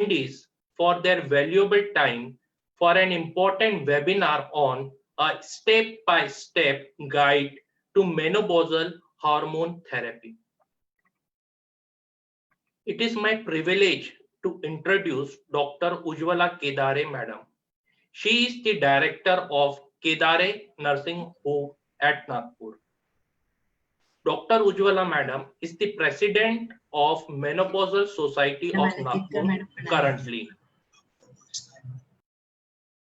attendees for their valuable time for an important webinar on a step-by-step guide to menopausal hormone therapy. It is my privilege to introduce Dr. Ujjwala Kedare Madam. She is the director of Kedare Nursing Home at Nagpur. Dr. Ujjwala Madam is the president of Menopausal Society of Nagpur currently.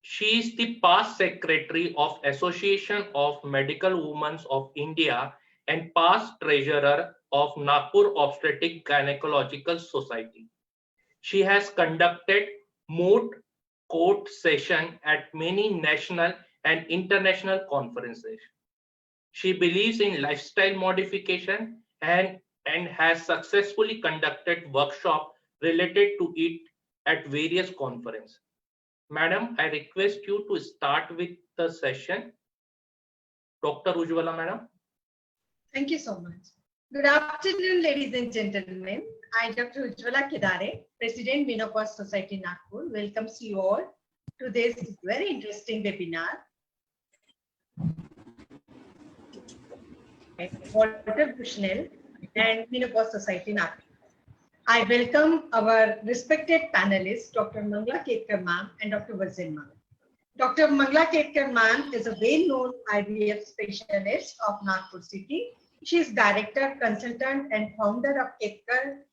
She is the past secretary of Association of Medical Women of India and past treasurer of Nagpur Obstetric Gynecological Society. She has conducted moot court sessions at many national and international conferences. She believes in lifestyle modification and has successfully conducted workshops related to it at various conferences. Madam, I request you to start with the session. Dr. Ujjwala, Madam. Thank you so much. Good afternoon, ladies and gentlemen. I, Dr. Ujjwala Kedare, President, Menopause Society, Nagpur, welcomes you all to this very interesting webinar. Walter Bushnell and Menopause Society, Nagpur. I welcome our respected panelists, Dr. Mangala Ketkar ma'am and Dr. Wazir ma'am. Dr. Mangala Ketkar ma'am is a well-known IVF specialist of Nagpur city. She is director, consultant, and founder of Ketkar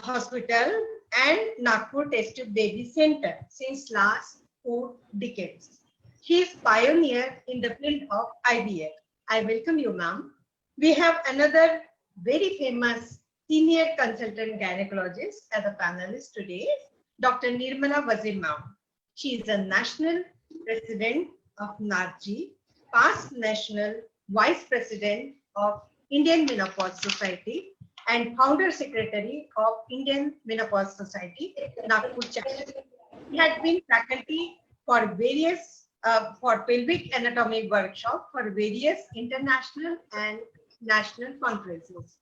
Hospital and Nagpur Test Tube Baby Center since last 4 decades. She is pioneer in the field of IVF. I welcome you, ma'am. We have another very famous senior consultant gynecologist as a panelist today, Dr. Nirmala Wazir ma'am. She is a national president of NARGI, past national vice president of Indian Menopause Society, and founder secretary of Indian Menopause Society, Nagpur chapter. She had been faculty for various for pelvic anatomy workshop for various international and national conferences.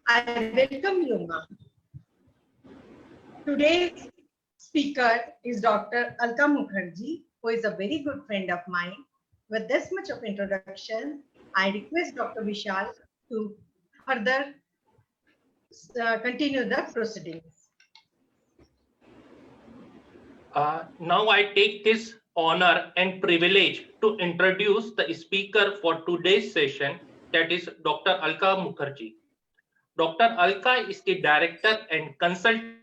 I welcome you, ma'am. Today's speaker is Dr. Alka Mukherjee, who is a very good friend of mine. With this much of introduction, I request Dr. Vishal to further continue the proceedings. Now I take this honor and privilege to introduce the speaker for today's session, that is Dr. Alka Mukherjee. Dr. Alka is the director and consultant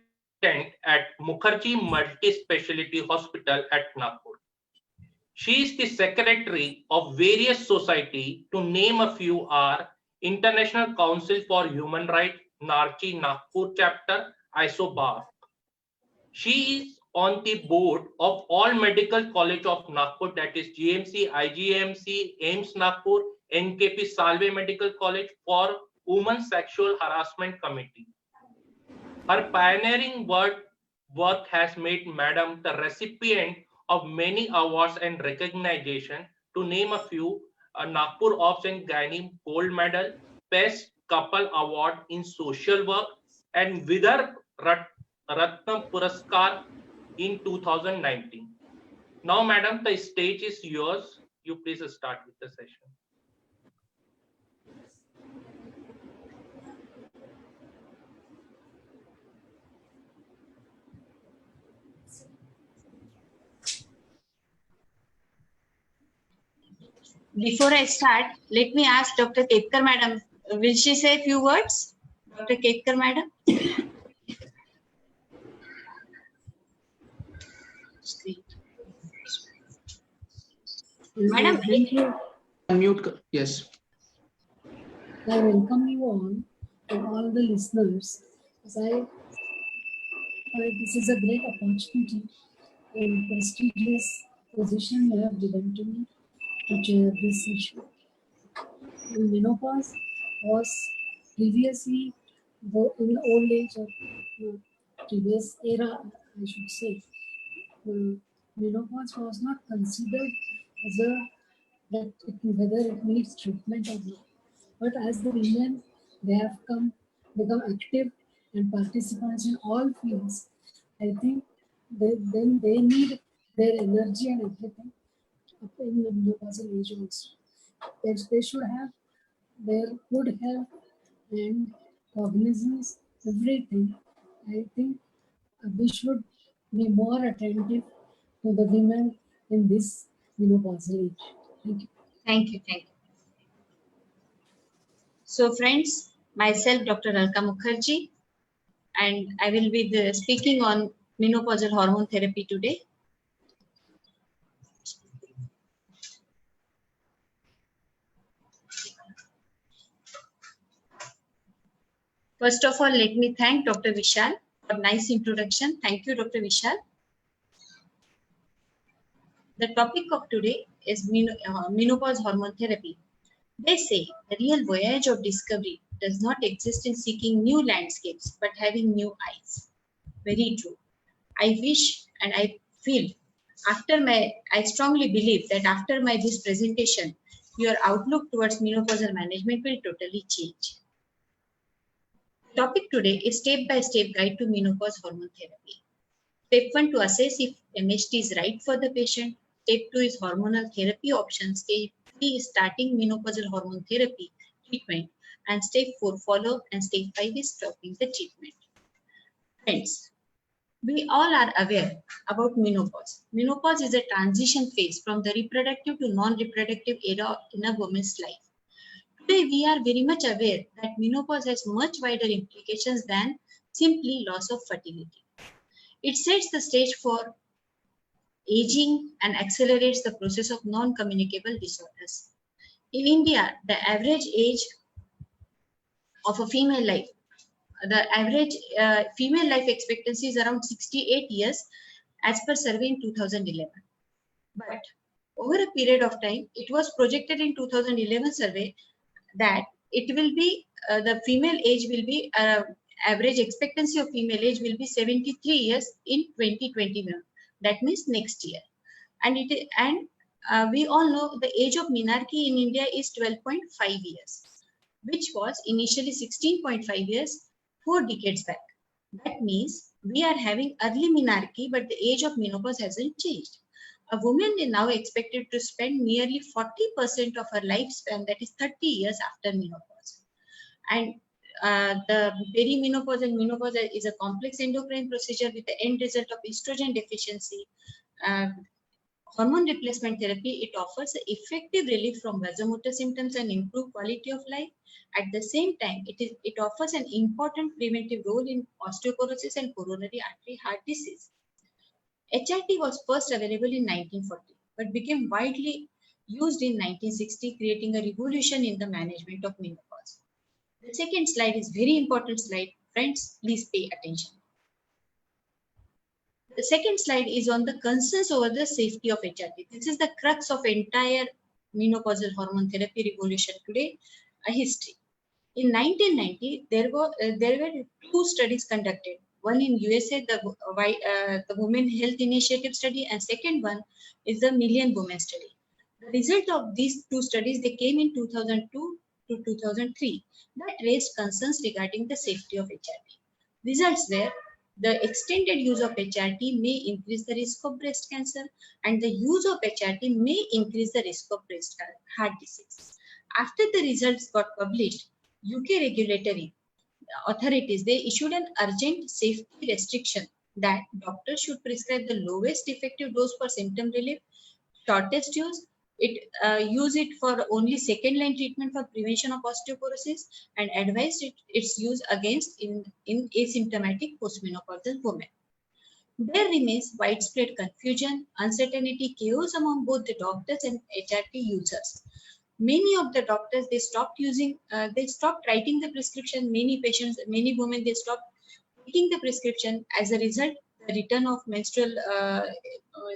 at Mukherjee Multi-Speciality Hospital at Nagpur. She is the secretary of various societies. To name a few are International Council for Human Rights, NARGI Nagpur chapter, ISOBAR. She is on the board of all medical college of Nagpur, that is GMC, IGMC, AIMS Nagpur, NKP Salve Medical College for Women's Sexual Harassment Committee. Her pioneering work has made Madam the recipient of many awards and recognition. To name a few, Nagpur Obs and Gynae Gold Medal, Best Couple Award in Social Work, and Vidar Ratna Puraskar in 2019. Now, Madam, the stage is yours. You please start with the session. Before I start, let me ask Dr. Ketkar Madam, will she say a few words? Dr. Ketkar Madam? Madam, thank you. Unmute. Yes. I welcome you all the listeners. As this is a great opportunity and prestigious position you have given to me to chair this issue. Menopause was previously, in the old age of previous era, I should say, menopause was not considered as whether it needs treatment or not. But as the women, they have become active and participants in all fields, I think then they need their energy and everything up in the menopausal age also. They should have their good health and cognizance, everything. I think we should be more attentive to the women in this menopausal age. Thank you. Thank you. Thank you. So friends, myself, Dr. Alka Mukherjee, and I will be speaking on menopausal hormone therapy today. First of all, let me thank Dr. Vishal for nice introduction. Thank you, Dr. Vishal. The topic of today is menopause hormone therapy. They say the real voyage of discovery does not exist in seeking new landscapes, but having new eyes. Very true. I wish and I feel I strongly believe that after this presentation, your outlook towards menopausal management will totally change. The topic today is step-by-step guide to menopause hormone therapy. Step 1 to assess if MHT is right for the patient. Step 2 is hormonal therapy options. Step 3 is starting menopausal hormone therapy treatment. And step 4 follow, and step 5 is stopping the treatment. Friends, we all are aware about menopause. Menopause is a transition phase from the reproductive to non-reproductive era in a woman's life. Today, we are very much aware that menopause has much wider implications than simply loss of fertility. It sets the stage for aging and accelerates the process of non-communicable disorders. In India, the average age of a female life, the average female life expectancy is around 68 years as per survey in 2011. But over a period of time, it was projected in 2011 survey that it will be, the female age will be, average expectancy of female age will be 73 years in 2021. That means next year. And we all know the age of menarche in India is 12.5 years, which was initially 16.5 years 4 decades back. That means we are having early menarche, but the age of menopause hasn't changed. A woman is now expected to spend nearly 40% of her lifespan, that is 30 years after menopause. And the perimenopause and menopause is a complex endocrine procedure with the end result of estrogen deficiency. Hormone replacement therapy, it offers effective relief from vasomotor symptoms and improved quality of life. At the same time, it offers an important preventive role in osteoporosis and coronary artery heart disease. HRT was first available in 1940, but became widely used in 1960, creating a revolution in the management of menopause. The second slide is very important slide. Friends, please pay attention. The second slide is on the concerns over the safety of HRT. This is the crux of entire menopausal hormone therapy revolution today, a history. In 1990, there were 2 studies conducted. One in USA, the Women Health Initiative study, and second one is the Million Women study. The result of these 2 studies, they came in 2002 to 2003, that raised concerns regarding the safety of HRT. Results were the extended use of HRT may increase the risk of breast cancer, and the use of HRT may increase the risk of heart disease. After the results got published, UK regulatory authorities, they issued an urgent safety restriction that doctors should prescribe the lowest effective dose for symptom relief, shortest use, use it for only second-line treatment for prevention of osteoporosis, and advised its use against in asymptomatic postmenopausal women. There remains widespread confusion, uncertainty, chaos among both the doctors and HRT users. Many of the doctors, they stopped writing the prescription. Many patients, many women, they stopped taking the prescription. As a result, the return of menstrual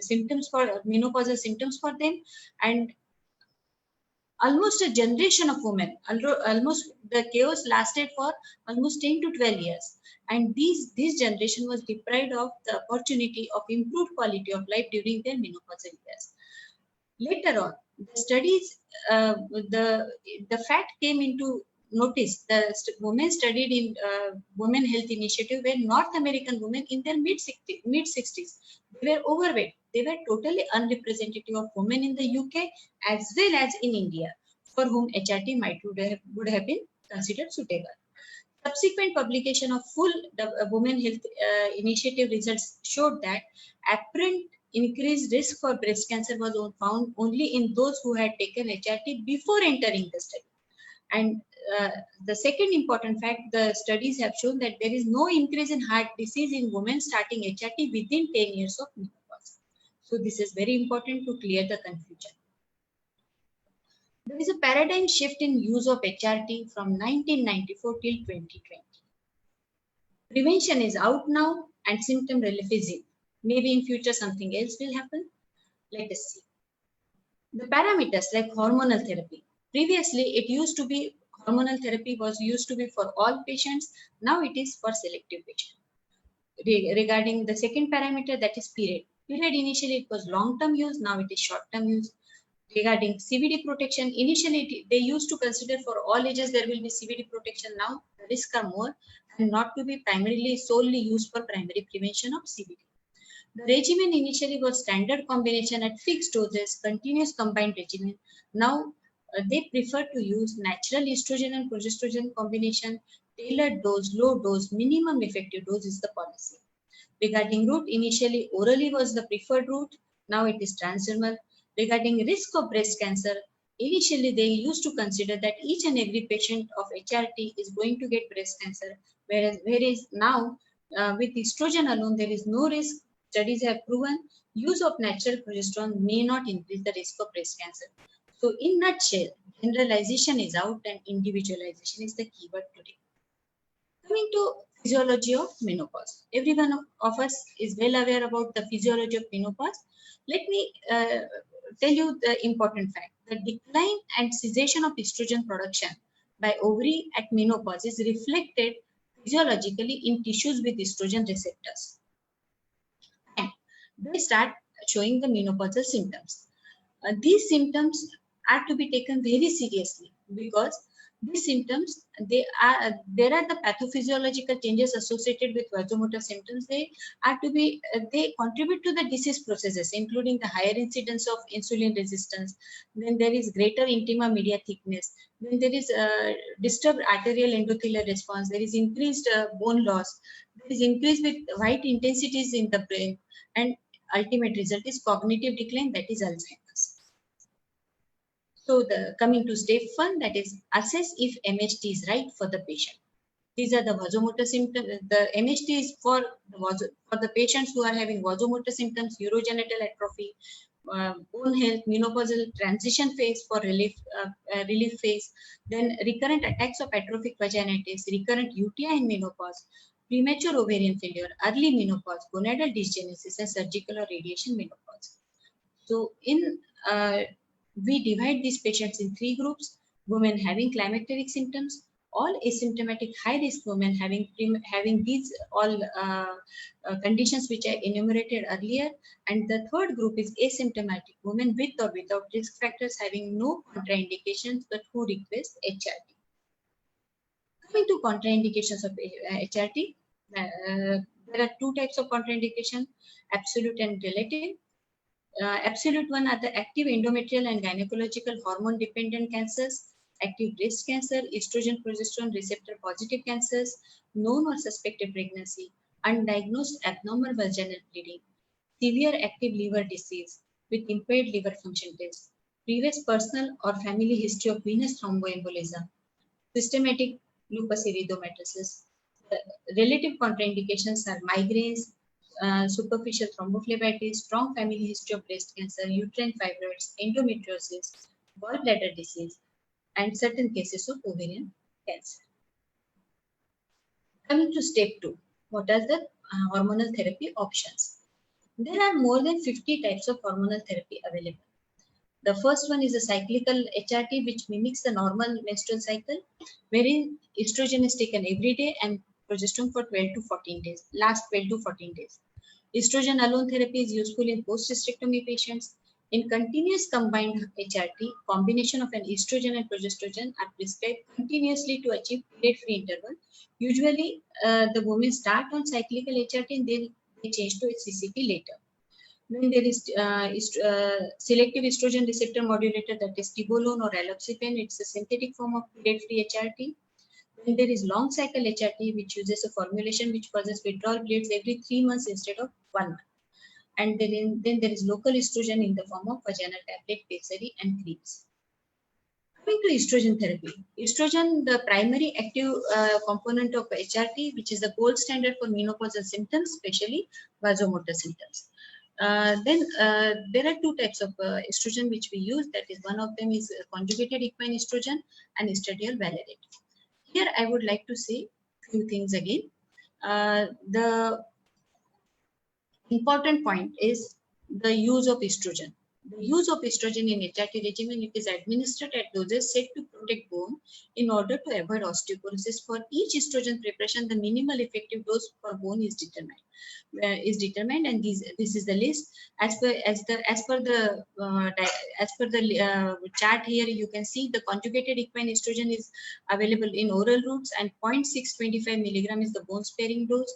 symptoms for menopausal symptoms for them, and almost a generation of women, almost the chaos lasted for almost 10 to 12 years. And this generation was deprived of the opportunity of improved quality of life during their menopausal years. Later on, the studies, the fact came into notice the women studied in Women Health Initiative were North American women in their mid 60s. They were overweight. They were totally unrepresentative of women in the UK as well as in India, for whom HRT would have been considered suitable. Subsequent publication of full Women Health Initiative results showed that apparent increased risk for breast cancer was found only in those who had taken HRT before entering the study. And the second important fact, the studies have shown that there is no increase in heart disease in women starting HRT within 10 years of menopause. So this is very important to clear the confusion. There is a paradigm shift in use of HRT from 1994 till 2020. Prevention is out now and symptom relief is in. Maybe in future something else will happen. Let us see. The parameters like hormonal therapy. Previously, it used to be hormonal therapy was used to be for all patients. Now it is for selective patients. Regarding the second parameter, that is period. Period initially it was long-term use. Now it is short-term use. Regarding CVD protection, initially they used to consider for all ages there will be CVD protection. Now the risks are more and not to be primarily solely used for primary prevention of CVD. The regimen initially was standard combination at fixed doses, continuous combined regimen. Now they prefer to use natural estrogen and progesterone combination, tailored dose, low dose, minimum effective dose is the policy. Regarding route, initially orally was the preferred route. Now it is transdermal. Regarding risk of breast cancer, initially they used to consider that each and every patient of HRT is going to get breast cancer, whereas now with estrogen alone there is no risk. Studies have proven use of natural progesterone may not increase the risk of breast cancer. So in nutshell, generalization is out and individualization is the keyword today. Coming to physiology of menopause. Everyone of us is well aware about the physiology of menopause. Let me tell you the important fact. The decline and cessation of estrogen production by ovary at menopause is reflected physiologically in tissues with estrogen receptors. And they start showing the menopausal symptoms. These symptoms are to be taken very seriously because these symptoms, there are the pathophysiological changes associated with vasomotor symptoms. They contribute to the disease processes, including the higher incidence of insulin resistance. Then there is greater intima media thickness. Then there is disturbed arterial endothelial response. There is increased bone loss. There is increase with white intensities in the brain, and ultimate result is cognitive decline, that is Alzheimer's. So coming to step 1, that is assess if MHT is right for the patient. These are the vasomotor symptoms. The MHT is for the patients who are having vasomotor symptoms, urogenital atrophy, bone health, menopausal transition phase for relief phase, then recurrent attacks of atrophic vaginitis, recurrent UTI in menopause, premature ovarian failure, early menopause, gonadal dysgenesis, and surgical or radiation menopause. So we divide these patients in 3 groups: women having climacteric symptoms, all asymptomatic high-risk women having these all conditions which I enumerated earlier, and the third group is asymptomatic women with or without risk factors having no contraindications but who request HRT. Coming to contraindications of HRT, there are 2 types of contraindication: absolute and relative. Absolute one are the active endometrial and gynecological hormone dependent cancers, active breast cancer, estrogen progesterone receptor positive cancers, known or suspected pregnancy, undiagnosed abnormal vaginal bleeding, severe active liver disease with impaired liver function test, previous personal or family history of venous thromboembolism, systematic lupus erythematosus. Relative contraindications are migraines, superficial thrombophlebitis, strong family history of breast cancer, uterine fibroids, endometriosis, gallbladder disease, and certain cases of ovarian cancer. Coming to step 2, what are the hormonal therapy options? There are more than 50 types of hormonal therapy available. The first one is a cyclical HRT, which mimics the normal menstrual cycle, wherein estrogen is taken every day and progesterone for 12 to 14 days, last 12 to 14 days. Estrogen alone therapy is useful in post-hysterectomy patients. In continuous combined HRT, combination of an estrogen and progesterone are prescribed continuously to achieve period-free interval. Usually, the women start on cyclical HRT and then they change to CCT later. Then there is selective estrogen receptor modulator, that is Tibolone or Aloxapen. It's a synthetic form of period-free HRT. Then there is long cycle HRT, which uses a formulation which causes withdrawal periods every 3 months instead of 1 month. And then there is local estrogen in the form of vaginal tablet, pessary, and creams. Coming to estrogen therapy, estrogen, the primary active component of HRT, which is the gold standard for menopausal symptoms, especially vasomotor symptoms. Then there are two types of estrogen which we use. That is, one of them is conjugated equine estrogen and estradiol valerate. Here I would like to say few things again. The important point is the use of estrogen. The use of estrogen in HRT regimen, it is administered at doses set to protect bone in order to avoid osteoporosis. For each estrogen preparation, the minimal effective dose for bone is determined. And this is the list as per the chart here. You can see the conjugated equine estrogen is available in oral routes, and 0.625 milligram is the bone sparing dose.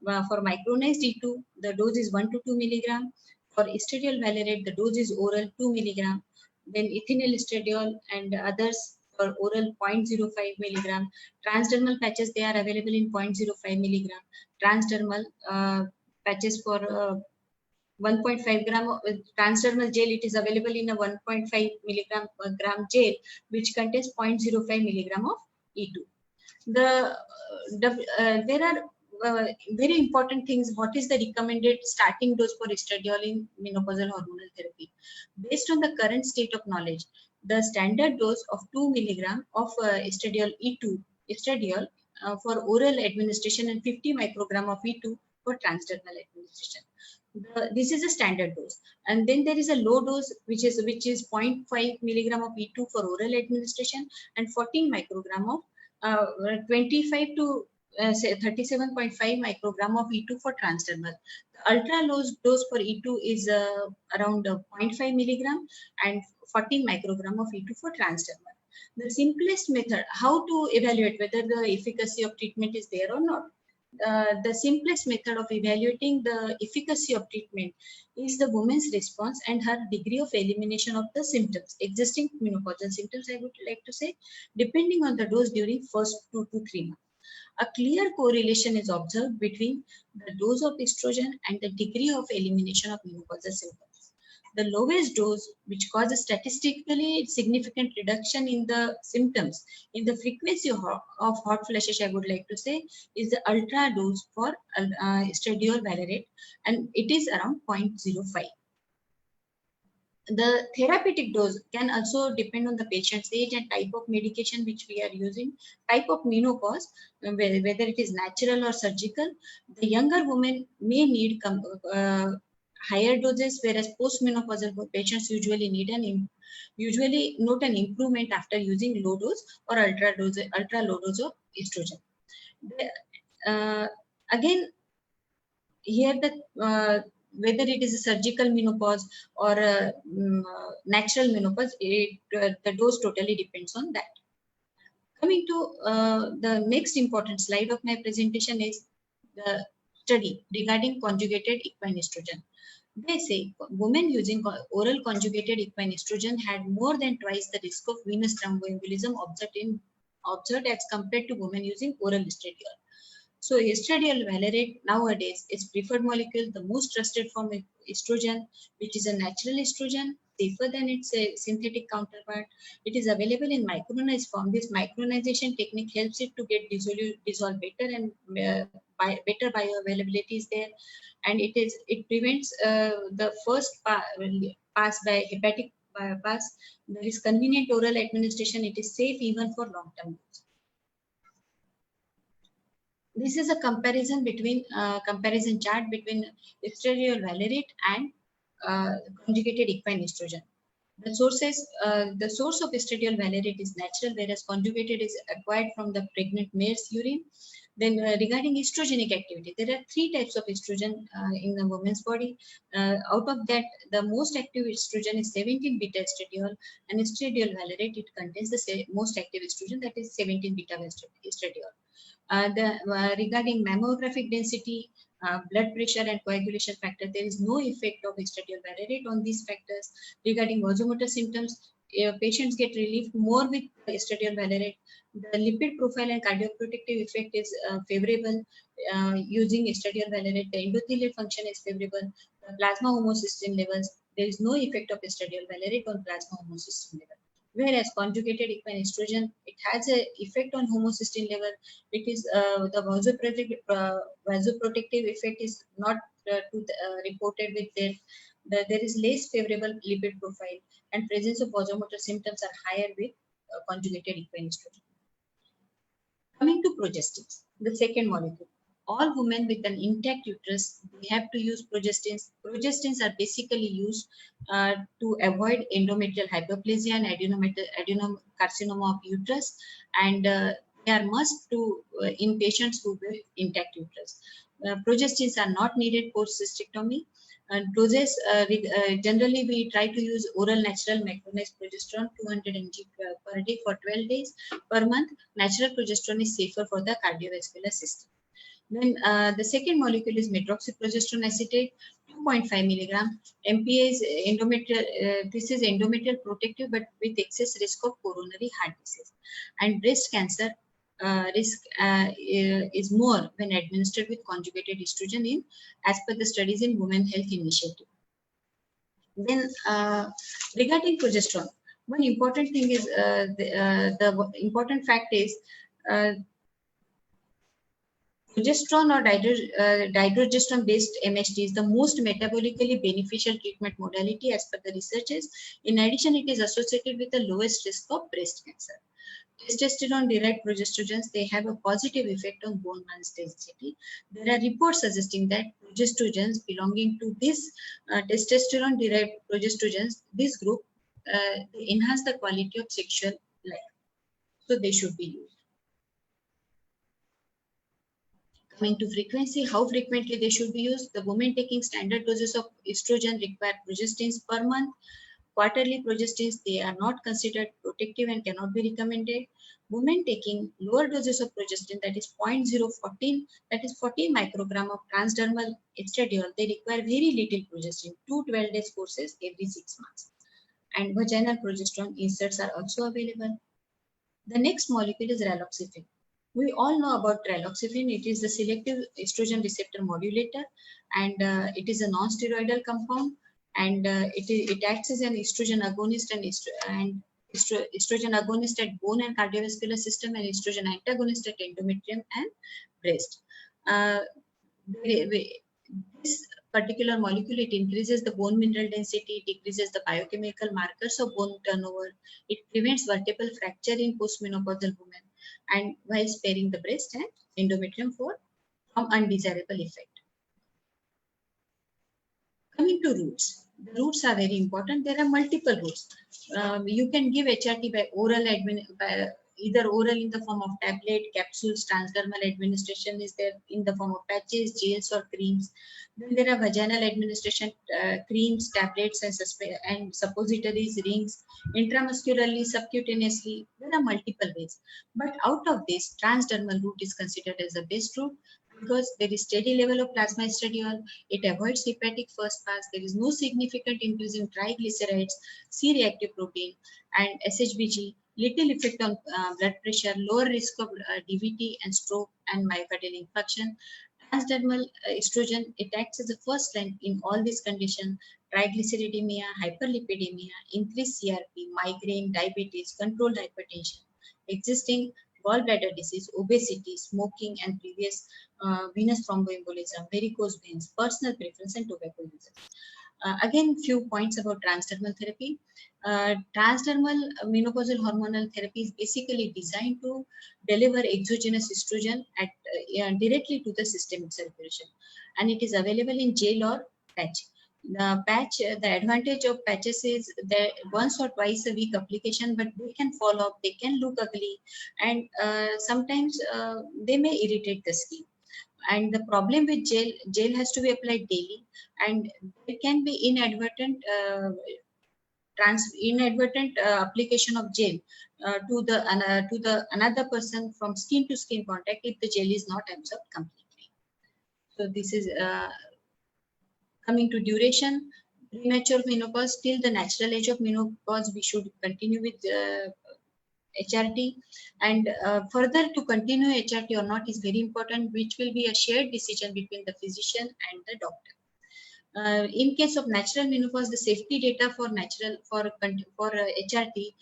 For micronized E2, the dose is 1 to 2 milligram. For estradiol valerate, the dose is oral 2 milligram. Then ethinyl estradiol and others for oral 0.05 milligram. Transdermal patches, they are available in 0.05 milligram. Transdermal patches for 1.5 gram. Transdermal gel, it is available in a 1.5 milligram gram gel, which contains 0.05 milligram of E2. There are very important things. What is the recommended starting dose for estradiol in menopausal hormonal therapy? Based on the current state of knowledge, the standard dose of 2 milligram of estradiol E2 estradiol for oral administration and 50 microgram of E2 for transdermal administration. This is a standard dose, and then there is a low dose which is 0.5 milligram of E2 for oral administration and 14 microgram of 25 to 37.5 microgram of E2 for transdermal. The ultra low dose for E2 is around 0.5 milligram and 14 microgram of E2 for transdermal. The simplest method how to evaluate whether the efficacy of treatment is there or not. The simplest method of evaluating the efficacy of treatment is the woman's response and her degree of elimination of the symptoms, existing menopausal symptoms, I would like to say, depending on the dose during first 2 to 3 months. A clear correlation is observed between the dose of estrogen and the degree of elimination of menopausal symptoms. The lowest dose, which causes statistically significant reduction in the symptoms, in the frequency of hot flashes, I would like to say, is the ultra dose for estradiol valerate, and it is around 0.05. The therapeutic dose can also depend on the patient's age and type of medication which we are using, type of menopause, whether it is natural or surgical. The younger women may need higher doses, whereas postmenopausal patients usually note an improvement after using low dose or ultra low dose of estrogen. Again, here whether it is a surgical menopause or a natural menopause, the dose totally depends on that. Coming to the next important slide of my presentation is the study regarding conjugated equine estrogen. They say women using oral conjugated equine estrogen had more than twice the risk of venous thromboembolism observed as compared to women using oral estradiol. So estradiol valerate nowadays is preferred molecule, the most trusted form of estrogen, which is a natural estrogen, safer than its synthetic counterpart. It is available in micronized form. This micronization technique helps it to get dissolved better, and better bioavailability is there, and it prevents the first pass by hepatic bypass. There is convenient oral administration. It is safe even for long-term use. This is a comparison chart between estradiol valerate and conjugated equine estrogen. The source of estradiol valerate is natural, whereas conjugated is acquired from the pregnant mare's urine. Then regarding estrogenic activity, there are 3 types of estrogen in the woman's body. Out of that, the most active estrogen is 17 beta estradiol, and estradiol valerate, it contains the most active estrogen, that is 17 beta estradiol. Regarding mammographic density, blood pressure and coagulation factor, there is no effect of estradiol valerate on these factors. Regarding vasomotor symptoms, patients get relieved more with estradiol valerate. The lipid profile and cardioprotective effect is favorable using estradiol valerate. The endothelial function is favorable. The plasma homocysteine levels, there is no effect of estradiol valerate on plasma homocysteine level. Whereas conjugated equine estrogen, it has an effect on homocysteine level. It is the vasoprotective effect is not reported with that. There is less favorable lipid profile, and presence of vasomotor symptoms are higher with conjugated equine estrogen. Coming to progestins, the second molecule. All women with an intact uterus, they have to use progestins. Progestins are basically used to avoid endometrial hyperplasia and adenocarcinoma of uterus, and they are must to in patients who have intact uterus. Progestins are not needed post cystectomy. And doses, generally we try to use oral natural macronized progesterone 200 mg per day for 12 days per month. Natural progesterone is safer for the cardiovascular system. Then the second molecule is medroxyprogesterone acetate, 2.5 milligram. MPA is endometrial. This is endometrial protective, but with excess risk of coronary heart disease. And breast cancer risk is more when administered with conjugated estrogen in, as per the studies in Women Health Initiative. Then regarding progesterone, one important thing is the important fact is progesterone or dydrogesterone based MHT is the most metabolically beneficial treatment modality as per the researchers. In addition, it is associated with the lowest risk of breast cancer. Testosterone derived progestogens, they have a positive effect on bone mass density. There are reports suggesting that progestogens belonging to this testosterone derived progestogens, this group, they enhance the quality of sexual life. So they should be used. Coming to frequency, how frequently they should be used? The women taking standard doses of estrogen require progestins per month. Quarterly progestins, they are not considered protective and cannot be recommended. Women taking lower doses of progestin, that is 0.014, that is 40 microgram of transdermal estradiol, they require very little progestin, 2 12-day courses every 6 months. And vaginal progesterone inserts are also available. The next molecule is raloxifene. We all know about raloxifene. It is the selective estrogen receptor modulator, and it is a non-steroidal compound, and it acts as an estrogen agonist and estrogen agonist at bone and cardiovascular system, and estrogen antagonist at endometrium and breast. This particular molecule, it increases the bone mineral density, decreases the biochemical markers of bone turnover, it prevents vertebral fracture in postmenopausal women, and while sparing the breast and endometrium from undesirable effect. Coming to routes. The routes are very important. There are multiple routes. You can give HRT by oral either oral in the form of tablet, capsules, transdermal administration is there in the form of patches, gels or creams. Then there are vaginal administration, creams, tablets and suppositories, rings, intramuscularly, subcutaneously. There are multiple ways. But out of this, transdermal route is considered as the best route because there is steady level of plasma estradiol, it avoids hepatic first pass, there is no significant increase in triglycerides, C-reactive protein and SHBG, little effect on blood pressure, lower risk of DVT and stroke and myocardial infarction. Transdermal estrogen, it acts as the first line in all these conditions: triglyceridemia, hyperlipidemia, increased CRP, migraine, diabetes, controlled hypertension, existing gallbladder disease, obesity, smoking, and previous venous thromboembolism, varicose veins, personal preference, and tobacco users. Again, few points about transdermal therapy. Transdermal menopausal hormonal therapy is basically designed to deliver exogenous estrogen directly to the systemic circulation, and it is available in gel or patch. The advantage of patches is that once or twice a week application, but they can fall off, they can look ugly, and sometimes they may irritate the skin. And the problem with gel has to be applied daily, and there can be inadvertent application of gel to the another person from skin to skin contact if the gel is not absorbed completely. So this is coming to duration. Premature menopause till the natural age of menopause, we should continue with HRT, and further to continue HRT or not is very important, which will be a shared decision between the physician and the doctor. In case of natural menopause, the safety data for HRT,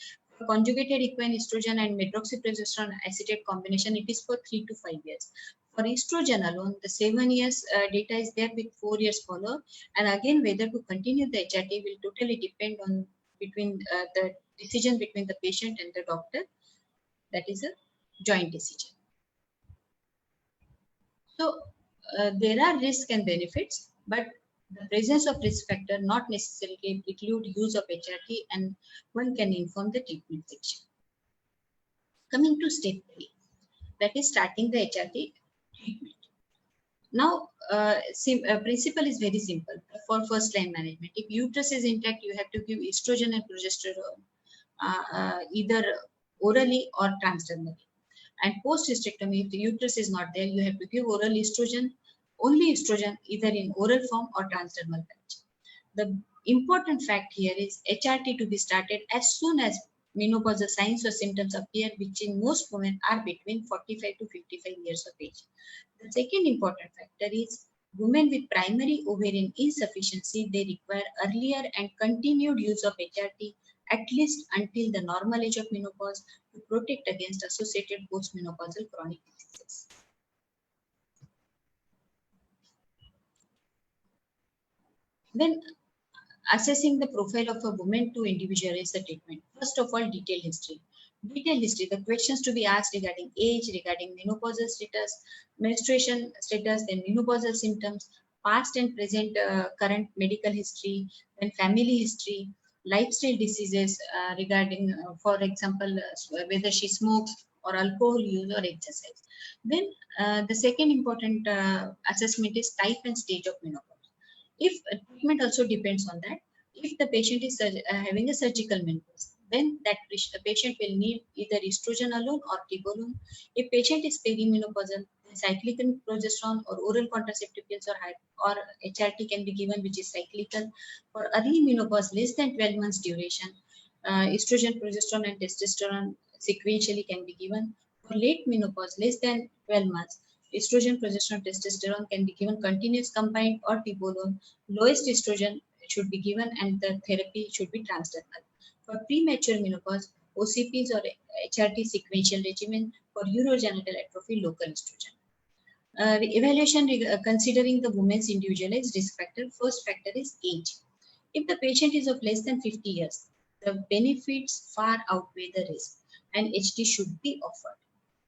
conjugated equine estrogen and medroxyprogesterone acetate combination, it is for 3 to 5 years. For estrogen alone, the 7 years data is there with 4 years follow, and again whether to continue the HRT will totally depend on the decision between the patient and the doctor. That is a joint decision. So there are risks and benefits, but the presence of risk factor not necessarily preclude use of HRT, and one can inform the treatment section. Coming to step 3, that is starting the HRT treatment. Now, principle is very simple for first line management. If uterus is intact, you have to give estrogen and progesterone either orally or transdermally. And post hysterectomy, if the uterus is not there, you have to give oral estrogen, only estrogen, either in oral form or transdermal patch. The important fact here is HRT to be started as soon as menopausal signs or symptoms appear, which in most women are between 45 to 55 years of age. The second important factor is women with primary ovarian insufficiency, they require earlier and continued use of HRT at least until the normal age of menopause to protect against associated postmenopausal chronic diseases. Then assessing the profile of a woman to individualize the treatment. First of all, detailed history. Detailed history, the questions to be asked regarding age, regarding menopausal status, menstruation status, then menopausal symptoms, past and present current medical history, then family history, lifestyle diseases regarding, for example, whether she smokes or alcohol use or exercise. Then the second important assessment is type and stage of menopause. If treatment also depends on that. If the patient is having a surgical menopause, then that patient will need either estrogen alone or tibolone. If patient is perimenopausal, cyclic progesterone or oral contraceptive pills or HRT can be given, which is cyclical. For early menopause, less than 12 months duration, estrogen, progesterone and testosterone sequentially can be given. For late menopause, less than 12 months, estrogen, progesterone, testosterone can be given continuous combined or tibolone. Lowest estrogen should be given and the therapy should be transdermal. For premature menopause, OCPs or HRT sequential regimen. For urogenital atrophy, local estrogen. Evaluation considering the woman's individualized risk factor. First factor is age. If the patient is of less than 50 years, the benefits far outweigh the risk and HT should be offered.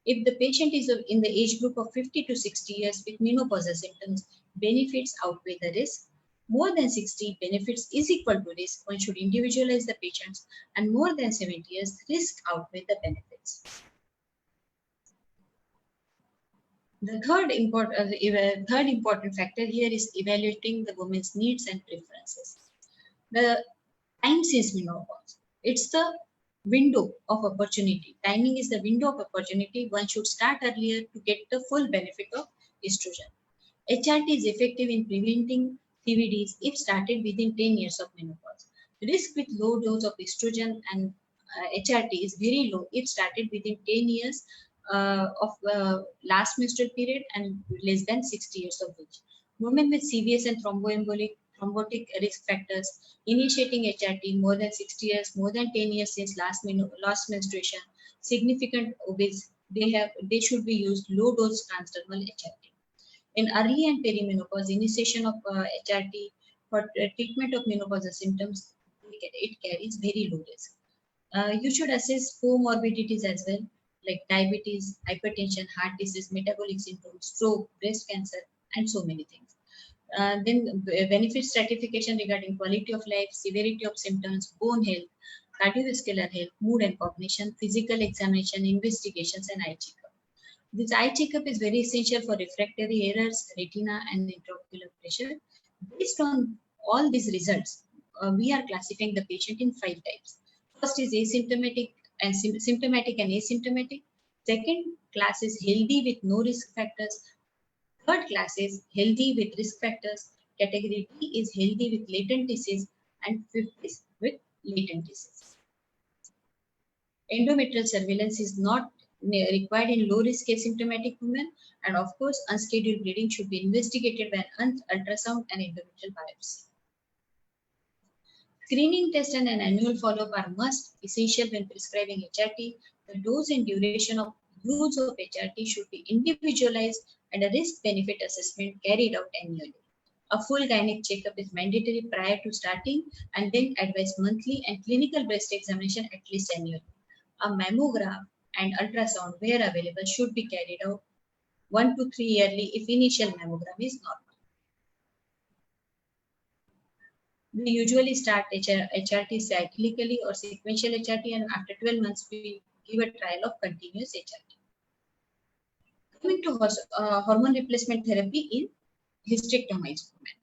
If the patient is in the age group of 50 to 60 years with menopausal symptoms, benefits outweigh the risk. More than 60, benefits is equal to risk. One should individualize the patients, and more than 70 years, risk outweigh the benefits. The third important factor here is evaluating the woman's needs and preferences. The time since menopause, it's the window of opportunity. Timing is the window of opportunity. One should start earlier to get the full benefit of estrogen. HRT is effective in preventing CVDs if started within 10 years of menopause. Risk with low dose of estrogen and HRT is very low if started within 10 years of last menstrual period and less than 60 years of age. Women with CVS and thrombotic risk factors initiating HRT more than 60 years, more than 10 years since last menstruation, significant obese, they should be used low dose transdermal HRT. In early and perimenopause, initiation of HRT for treatment of menopausal symptoms, it carries very low risk. You should assess comorbidities as well, like diabetes, hypertension, heart disease, metabolic syndrome, stroke, breast cancer, and so many things. Then benefit stratification regarding quality of life, severity of symptoms, bone health, cardiovascular health, mood and cognition, physical examination, investigations, and eye checkup. This eye checkup is very essential for refractory errors, retina, and intraocular pressure. Based on all these results, we are classifying the patient in 5 types. First is asymptomatic and symptomatic and asymptomatic. Second class is healthy with no risk factors. Third class is healthy with risk factors. Category D is healthy with latent disease, and fifth is with latent disease. Endometrial surveillance is not required in low risk asymptomatic women, and of course unscheduled bleeding should be investigated by an ultrasound and endometrial biopsy. Screening test and an annual follow-up are must essential when prescribing HRT. The dose and duration of use of HRT should be individualized and a risk-benefit assessment carried out annually. A full gynec checkup is mandatory prior to starting, and then advised monthly, and clinical breast examination at least annually. A mammogram and ultrasound, where available, should be carried out 1 to 3 yearly if initial mammogram is normal. We usually start HRT cyclically or sequential HRT, and after 12 months, we give a trial of continuous HRT. Coming to hormone replacement therapy in hysterectomized women.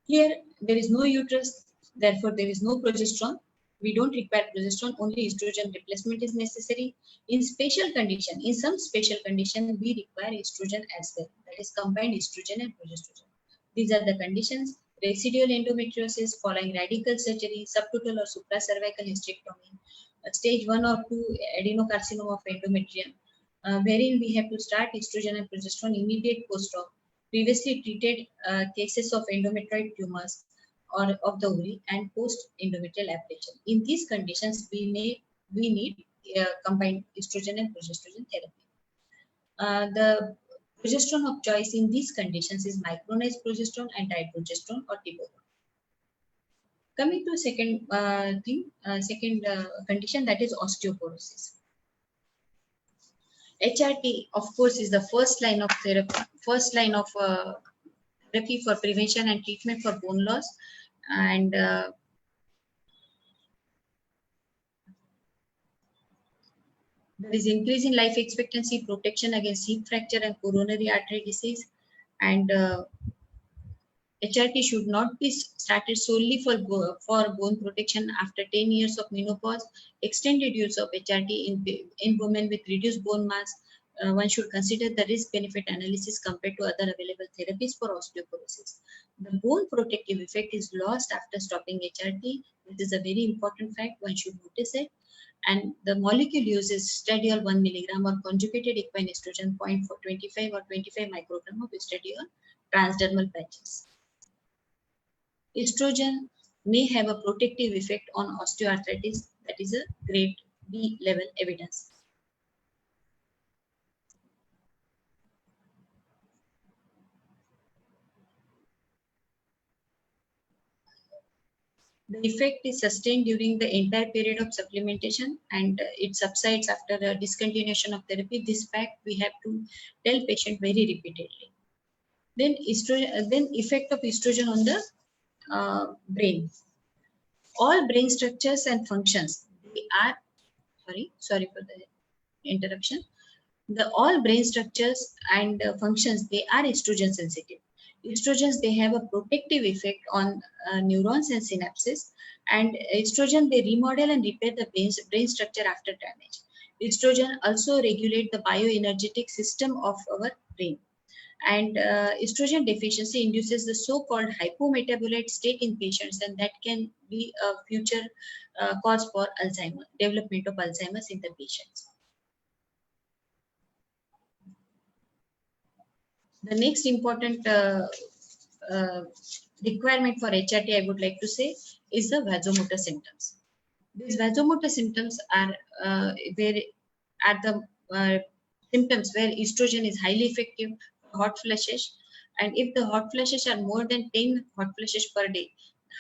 Here, there is no uterus, therefore there is no progesterone. We don't require progesterone, only estrogen replacement is necessary. In some special condition, we require estrogen as well, that is combined estrogen and progesterone. These are the conditions: residual endometriosis following radical surgery, subtotal or supracervical hysterectomy, stage 1 or 2 adenocarcinoma of endometrium, wherein we have to start estrogen and progesterone immediate post-op, previously treated cases of endometrioid tumors or of the ovary, and post-endometrial ablation. In these conditions, we need combined estrogen and progesterone therapy. The progesterone of choice in these conditions is micronized progesterone and dydrogesterone or tibogon. Coming to second condition, that is osteoporosis. HRT, of course, is the first line of therapy for prevention and treatment for bone loss, and there is increase in life expectancy, protection against hip fracture and coronary artery disease, and HRT should not be started solely for bone protection after 10 years of menopause. Extended use of HRT in women with reduced bone mass, one should consider the risk-benefit analysis compared to other available therapies for osteoporosis. The bone protective effect is lost after stopping HRT. This is a very important fact, one should notice it. And the molecule uses estradiol 1 milligram or conjugated equine estrogen 0.25 or 25 microgram of estradiol transdermal patches. Estrogen may have a protective effect on osteoarthritis, that is a grade B level evidence. The effect is sustained during the entire period of supplementation, and it subsides after the discontinuation of therapy. This fact we have to tell patient very repeatedly. Then effect of estrogen on the brain. All brain structures and functions, they are, sorry for the interruption. All brain structures and functions, they are estrogen sensitive. Estrogens, they have a protective effect on neurons and synapses, and estrogen, they remodel and repair the brain structure after damage. Estrogen also regulate the bioenergetic system of our brain. And estrogen deficiency induces the so-called hypometabolite state in patients, and that can be a future cause for development of Alzheimer's in the patients. The next important requirement for HRT, I would like to say, is the vasomotor symptoms. These vasomotor symptoms are the symptoms where estrogen is highly effective for hot flushes, and if the hot flushes are more than 10 hot flushes per day,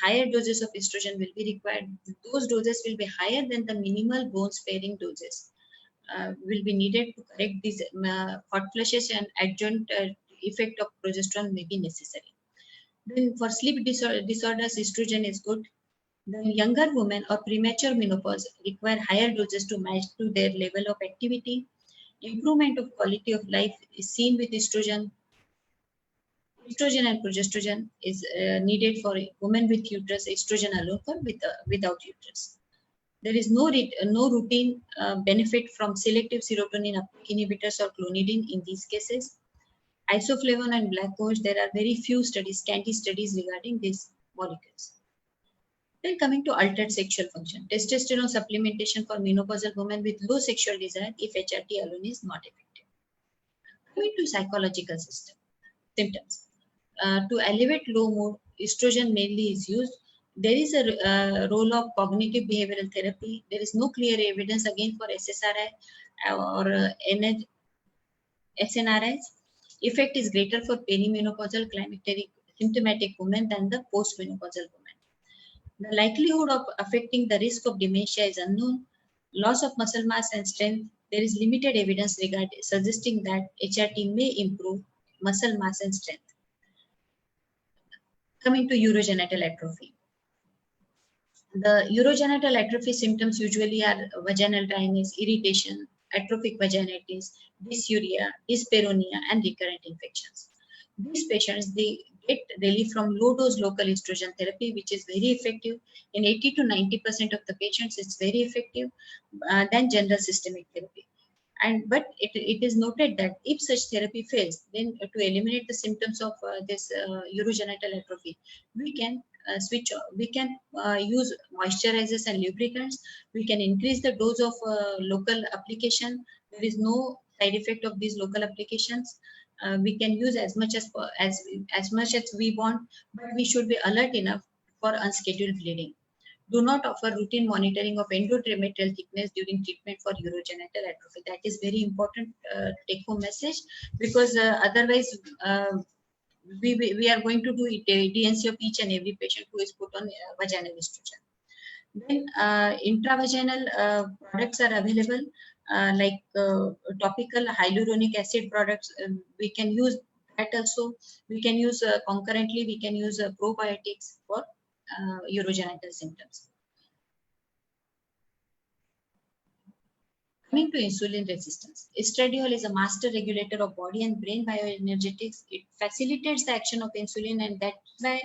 higher doses of estrogen will be required. Those doses will be higher than the minimal bone sparing doses will be needed to correct these hot flushes and adjunct effect of progesterone may be necessary. Then for sleep disorders, estrogen is good. The younger women or premature menopause require higher doses to match to their level of activity. Improvement of quality of life is seen with estrogen. Estrogen and progesterone is needed for women with uterus, estrogen alone for without uterus. There is no routine benefit from selective serotonin uptake inhibitors or clonidine in these cases. Isoflavone and black cohosh, there are very few studies, scanty studies regarding these molecules. Then coming to altered sexual function, testosterone supplementation for menopausal women with low sexual desire if HRT alone is not effective. Coming to psychological symptoms. To elevate low mood, estrogen mainly is used. There is a role of cognitive behavioral therapy. There is no clear evidence again for SSRI or SNRIs. Effect is greater for perimenopausal climacteric symptomatic women than the postmenopausal women. The likelihood of affecting the risk of dementia is unknown. Loss of muscle mass and strength, there is limited evidence regarding suggesting that HRT may improve muscle mass and strength. Coming to urogenital atrophy. The urogenital atrophy symptoms usually are vaginal dryness, irritation, atrophic vaginitis, dysuria, dyspareunia, and recurrent infections. These patients, they get relief from low-dose local estrogen therapy, which is very effective. In 80 to 90% of the patients, it's very effective than general systemic therapy. But it is noted that if such therapy fails, then to eliminate the symptoms of this urogenital atrophy, we can use moisturizers and lubricants. We can increase the dose of local application. There is no side effect of these local applications. We can use as much as we want, but we should be alert enough for unscheduled bleeding. Do not offer routine monitoring of endometrial thickness during treatment for urogenital atrophy. That is very important take-home message, because otherwise we are going to do DNC of each and every patient who is put on vaginal estrogen. Then intravaginal products are available, like topical hyaluronic acid products. We can use that also. We can use concurrently, we can use probiotics for urogenital symptoms. Coming to insulin resistance, estradiol is a master regulator of body and brain bioenergetics. It facilitates the action of insulin, and that's why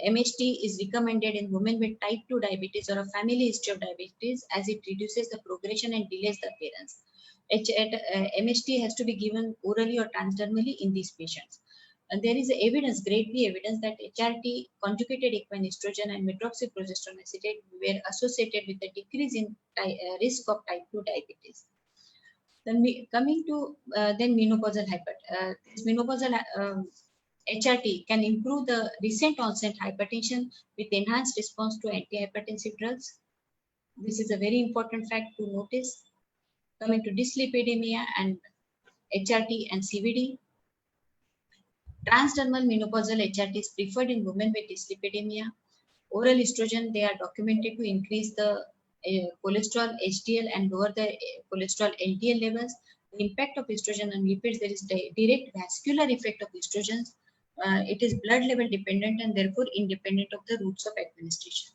MHT is recommended in women with type 2 diabetes or a family history of diabetes, as it reduces the progression and delays the appearance. MHT has to be given orally or transdermally in these patients. And there is evidence, great evidence, that HRT, conjugated equine estrogen, and medroxyprogesterone acetate were associated with a decrease in risk of type 2 diabetes. Then coming to menopausal this menopausal HRT can improve the recent onset hypertension with enhanced response to antihypertensive drugs. This is a very important fact to notice. Coming to dyslipidemia and HRT and CVD. Transdermal menopausal HRT is preferred in women with dyslipidemia. Oral estrogen, they are documented to increase the cholesterol HDL and lower the cholesterol LDL levels. The impact of estrogen on lipids, there is direct vascular effect of estrogens. It is blood level dependent and therefore independent of the routes of administration.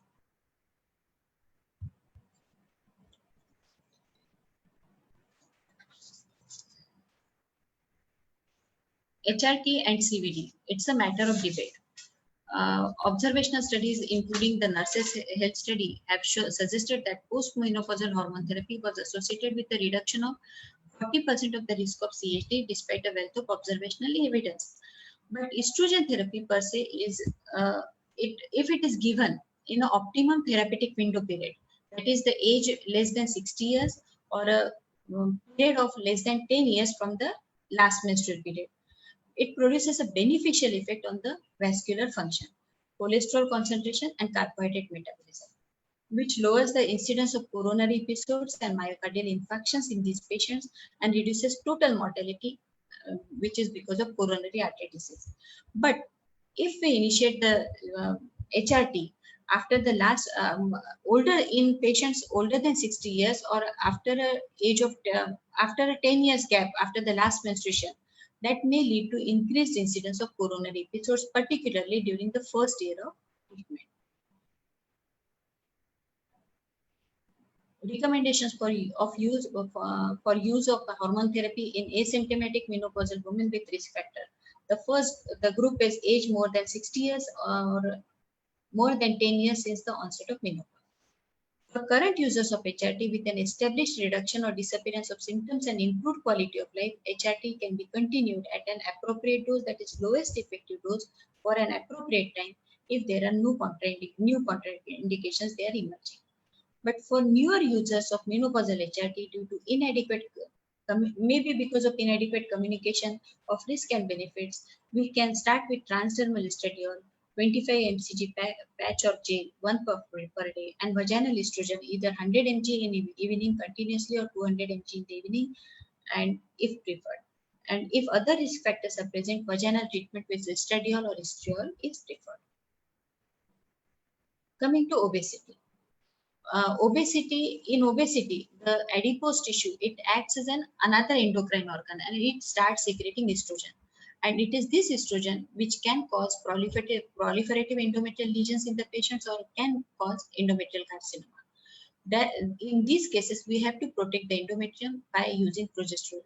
HRT and CVD, it's a matter of debate. Observational studies, including the nurses' health study, have suggested that postmenopausal hormone therapy was associated with the reduction of 40% of the risk of CHD, despite a wealth of observational evidence. But estrogen therapy per se is, if it is given in an optimum therapeutic window period, that is the age less than 60 years or a period of less than 10 years from the last menstrual period, it produces a beneficial effect on the vascular function, cholesterol concentration, and carbohydrate metabolism, which lowers the incidence of coronary episodes and myocardial infarctions in these patients and reduces total mortality, which is because of coronary artery disease. But if we initiate the HRT after the last in patients older than 60 years or after a age of after a 10 years gap after the last menstruation, that may lead to increased incidence of coronary episodes, particularly during the first year of treatment. Recommendations for use of hormone therapy in asymptomatic menopausal women with risk factor. The group is age more than 60 years or more than 10 years since the onset of menopause. For current users of HRT with an established reduction or disappearance of symptoms and improved quality of life, HRT can be continued at an appropriate dose, that is lowest effective dose, for an appropriate time if there are new contraindications they are emerging. But for newer users of menopausal HRT due to inadequate, maybe because of inadequate communication of risk and benefits, we can start with transdermal estradiol, 25 mcg patch or gel, 1 per day, and vaginal estrogen, either 100 mg in the evening continuously or 200 mg in the evening, and if preferred. And if other risk factors are present, vaginal treatment with estradiol or estriol is preferred. Coming to obesity. In obesity, the adipose tissue, it acts as another endocrine organ and it starts secreting estrogen. And it is this estrogen which can cause proliferative endometrial lesions in the patients or can cause endometrial carcinoma. That in these cases, we have to protect the endometrium by using progesterone.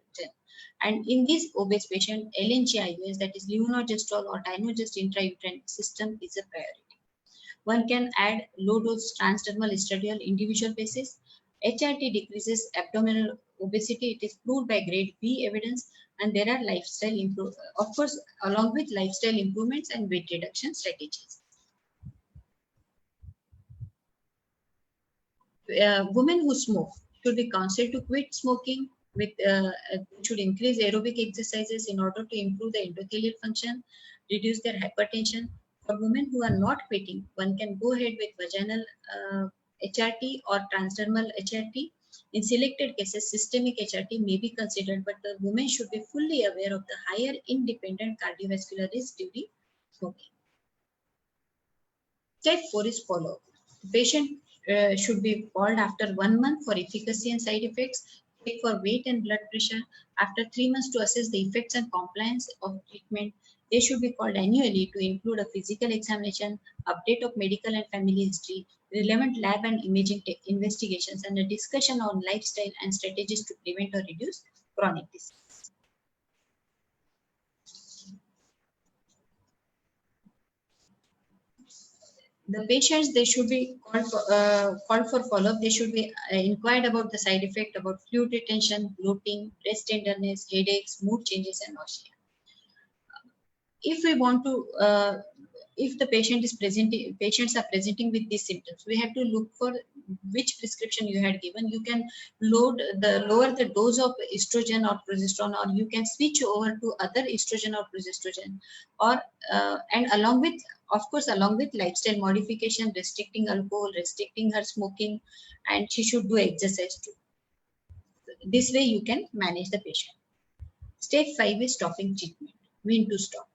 And in this obese patient, LNG-IUS, that is levonorgestrel or dinogest intrauterine system, is a priority. One can add low-dose transdermal estradiol individual basis. HRT decreases abdominal obesity. It is proved by grade B evidence, and there are lifestyle improvements, of course, along with lifestyle improvements and weight reduction strategies. Women who smoke should be counseled to quit smoking. Should increase aerobic exercises in order to improve the endothelial function, reduce their hypertension. For women who are not quitting, one can go ahead with vaginal HRT or transdermal HRT. In selected cases, systemic HRT may be considered, but the woman should be fully aware of the higher independent cardiovascular risk during smoking. Step 4 is follow-up. The patient should be called after 1 month for efficacy and side effects, check for weight and blood pressure. After 3 months to assess the effects and compliance of treatment. They should be called annually to include a physical examination, update of medical and family history, relevant lab and imaging investigations, and a discussion on lifestyle and strategies to prevent or reduce chronic disease. The patients, they should be called for follow-up. They should be inquired about the side effect, about fluid retention, bloating, breast tenderness, headaches, mood changes, and nausea. If we want to, if the patients are presenting with these symptoms, we have to look for which prescription you had given. You can lower the dose of estrogen or progesterone, or you can switch over to other estrogen or progesterone, or and along with lifestyle modification, restricting alcohol, restricting her smoking, and she should do exercise too. This way you can manage the patient. Step 5 is stopping treatment. When to stop?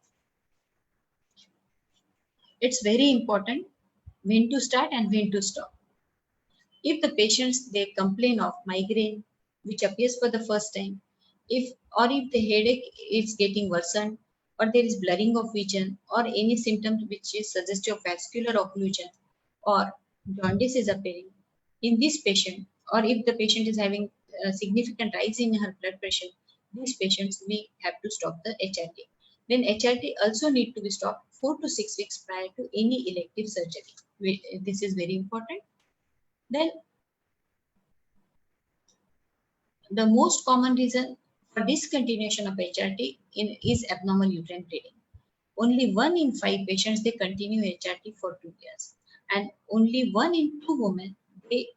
It's very important when to start and when to stop. If the patients, they complain of migraine, which appears for the first time, if the headache is getting worsened, or there is blurring of vision, or any symptom which is suggestive of vascular occlusion, or jaundice is appearing in this patient, or if the patient is having a significant rise in her blood pressure, these patients, we have to stop the HRT. Then HRT also need to be stopped 4 to 6 weeks prior to any elective surgery. This is very important. Then the most common reason for discontinuation of HRT is abnormal uterine bleeding. Only 1 in 5 patients, they continue HRT for 2 years, and only 1 in 2 women, they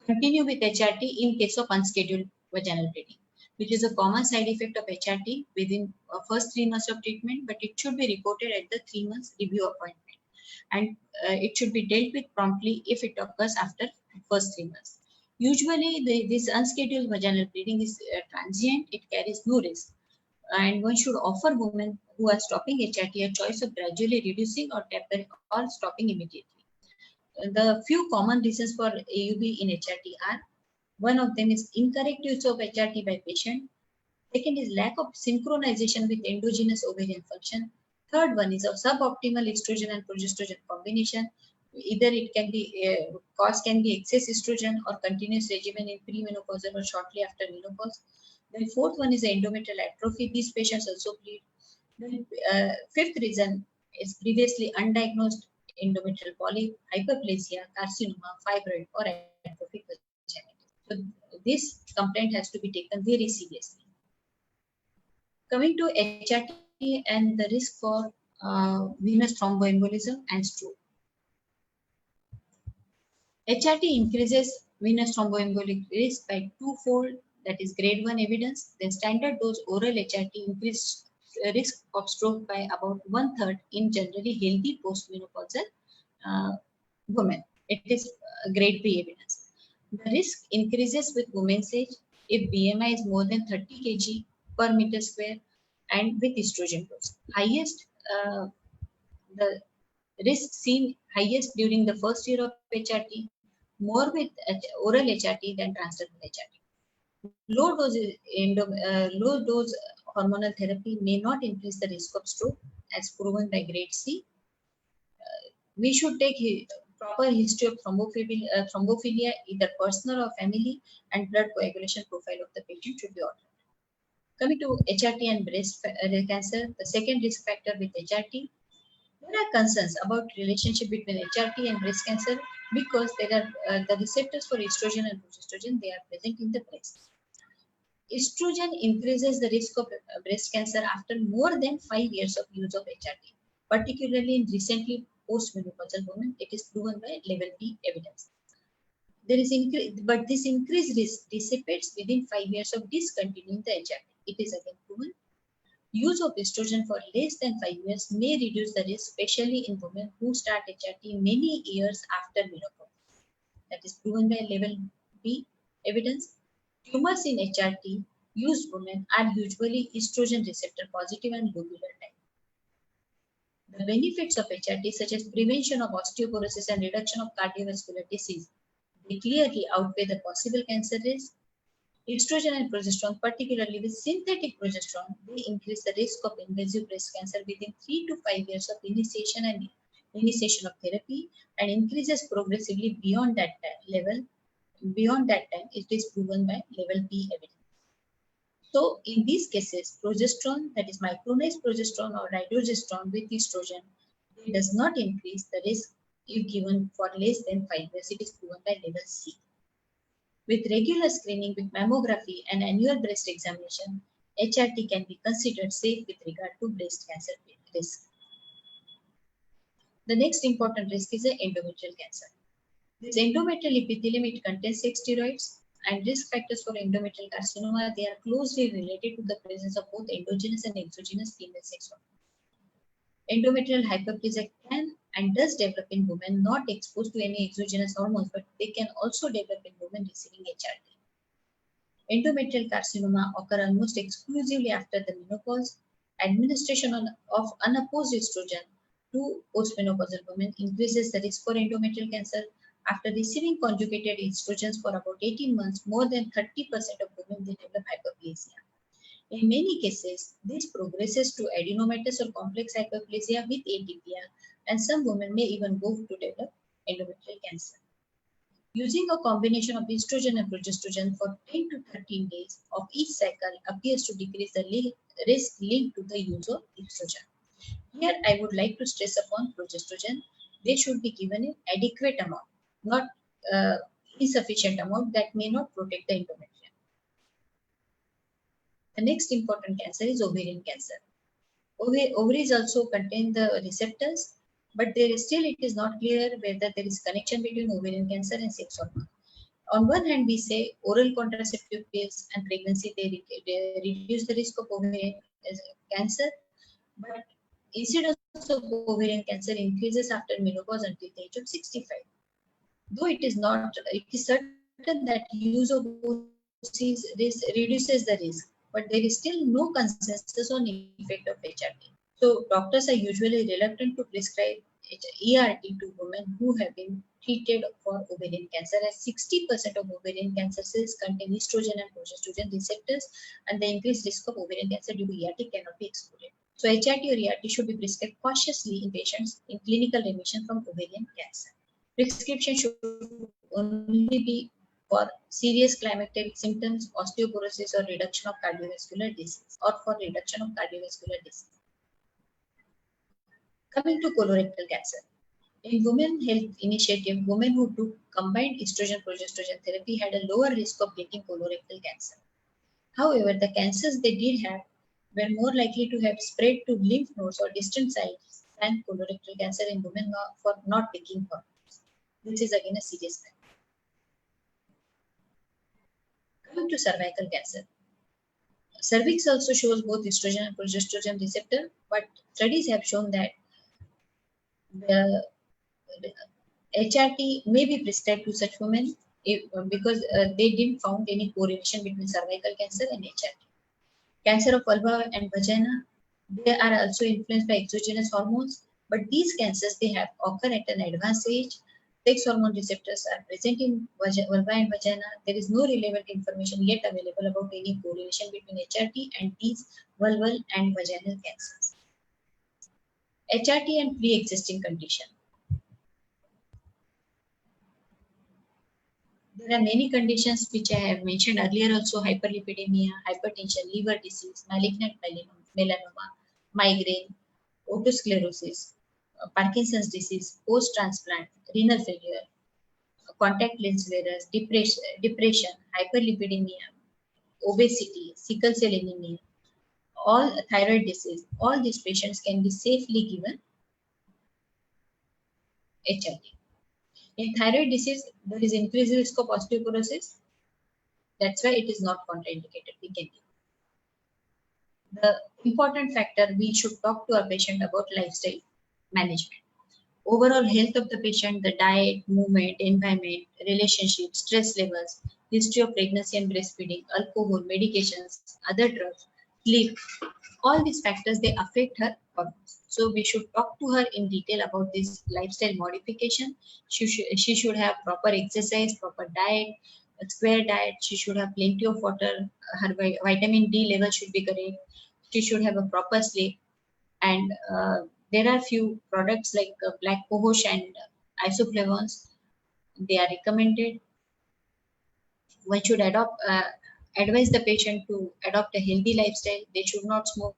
continue with HRT in case of unscheduled vaginal bleeding, which is a common side effect of HRT within first 3 months of treatment, but it should be reported at the 3 months review appointment, and it should be dealt with promptly if it occurs after first 3 months. Usually, this unscheduled vaginal bleeding is transient; it carries no risk, and one should offer women who are stopping HRT a choice of gradually reducing or tapering or stopping immediately. The few common reasons for AUB in HRT are: one of them is incorrect use of HRT by patient. Second is lack of synchronization with endogenous ovarian function. Third one is a suboptimal estrogen and progesterone combination. Either it can be cause can be excess estrogen or continuous regimen in premenopausal or shortly after menopause. Then fourth one is endometrial atrophy. These patients also bleed. Then fifth reason is previously undiagnosed endometrial polyp, hyperplasia, carcinoma, fibroid, or atrophic vaginitis. So this complaint has to be taken very seriously. Coming to HRT and the risk for venous thromboembolism and stroke. HRT increases venous thromboembolic risk by twofold, that is grade 1 evidence. Then standard dose oral HRT increased risk of stroke by about 1/3 in generally healthy postmenopausal women. It is grade 3 evidence. The risk increases with women's age if BMI is more than 30 kg per meter square and with estrogen dose. Highest, the risk seen highest during the first year of HRT, more with oral HRT than transdermal HRT. Low dose hormonal therapy may not increase the risk of stroke as proven by grade C. We should take proper history of thrombophilia, either personal or family, and blood coagulation profile of the patient should be ordered. Coming to HRT and breast cancer, the second risk factor with HRT, there are concerns about relationship between HRT and breast cancer because there are the receptors for estrogen and progesterone, they are present in the breast. Estrogen increases the risk of breast cancer after more than 5 years of use of HRT, particularly in recently postmenopausal women. It is proven by level B evidence. There is but this increased risk dissipates within 5 years of discontinuing the HRT. It is again proven. Use of estrogen for less than 5 years may reduce the risk, especially in women who start HRT many years after menopause. That is proven by level B evidence. Tumors in HRT used women are usually estrogen receptor positive and lobular type. The benefits of HRT, such as prevention of osteoporosis and reduction of cardiovascular disease, they clearly outweigh the possible cancer risk. Estrogen and progesterone, particularly with synthetic progesterone, they increase the risk of invasive breast cancer within 3 to 5 years of initiation of therapy and increases progressively beyond that level. Beyond that time, it is proven by level B evidence. So, in these cases, progesterone, that is micronized progesterone or dydrogesterone with estrogen, it does not increase the risk if given for less than 5 years. It is proven by level C. With regular screening with mammography and annual breast examination, HRT can be considered safe with regard to breast cancer risk. The next important risk is endometrial cancer. This endometrial epithelium, it contains sex steroids and risk factors for endometrial carcinoma. They are closely related to the presence of both endogenous and exogenous female sex hormones. Endometrial hyperplasia can and does develop in women not exposed to any exogenous hormones, but they can also develop in women receiving HRT. Endometrial carcinoma occur almost exclusively after the menopause. Administration of unopposed estrogen to postmenopausal women increases the risk for endometrial cancer. After receiving conjugated estrogens for about 18 months, more than 30% of women they develop hyperplasia. In many cases, this progresses to adenomatous or complex hyperplasia with atypia, and some women may even go to develop endometrial cancer. Using a combination of estrogen and progesterone for 10 to 13 days of each cycle appears to decrease the risk linked to the use of estrogen. Here, I would like to stress upon progesterone. They should be given in adequate amount, not insufficient amount that may not protect the endometrium. The next important cancer is ovarian cancer. Ovaries also contain the receptors, but it is not clear whether there is connection between ovarian cancer and sex hormone. On one hand, we say oral contraceptive pills and pregnancy, they reduce the risk of ovarian cancer, but incidence of ovarian cancer increases after menopause until the age of 65. Though it is certain that use of OCs reduces the risk, but there is still no consensus on the effect of HRT. So doctors are usually reluctant to prescribe ERT to women who have been treated for ovarian cancer, as 60% of ovarian cancer cells contain estrogen and progesterone receptors, and the increased risk of ovarian cancer due to ERT cannot be excluded. So HRT or ERT should be prescribed cautiously in patients in clinical remission from ovarian cancer. Prescription should only be for serious climacteric symptoms, osteoporosis, or reduction of cardiovascular disease, or for reduction of cardiovascular disease. Coming to colorectal cancer. In Women Health Initiative, women who took combined estrogen-progesterone therapy had a lower risk of getting colorectal cancer. However, the cancers they did have were more likely to have spread to lymph nodes or distant sites than colorectal cancer in women for not taking hormones. This is again a serious matter. Coming to cervical cancer. Cervix also shows both estrogen and progesterone receptor, but studies have shown that the HRT may be prescribed to such women because they didn't found any correlation between cervical cancer and HRT. Cancer of vulva and vagina, they are also influenced by exogenous hormones, but these cancers they have occur at an advanced age. Sex hormone receptors are present in vulva and vagina. There is no relevant information yet available about any correlation between HRT and these vulval and vaginal cancers. HRT and pre-existing condition. There are many conditions which I have mentioned earlier also: hyperlipidemia, hypertension, liver disease, malignant melanoma, migraine, otosclerosis, Parkinson's disease, post-transplant, renal failure, contact lens wearers, depression, hyperlipidemia, obesity, sickle cell anemia, all thyroid disease. All these patients can be safely given HRT. In thyroid disease, there is increased risk of osteoporosis. That's why it is not contraindicated. We can give. The important factor, we should talk to our patient about lifestyle management. Overall health of the patient, the diet, movement, environment, relationships, stress levels, history of pregnancy and breastfeeding, alcohol, medications, other drugs, sleep, all these factors, they affect her hormones. So we should talk to her in detail about this lifestyle modification. She should have proper exercise, proper diet, a square diet. She should have plenty of water. Her vitamin D level should be correct. She should have a proper sleep. And there are few products like black cohosh and isoflavones. They are recommended. One should advise the patient to adopt a healthy lifestyle. They should not smoke.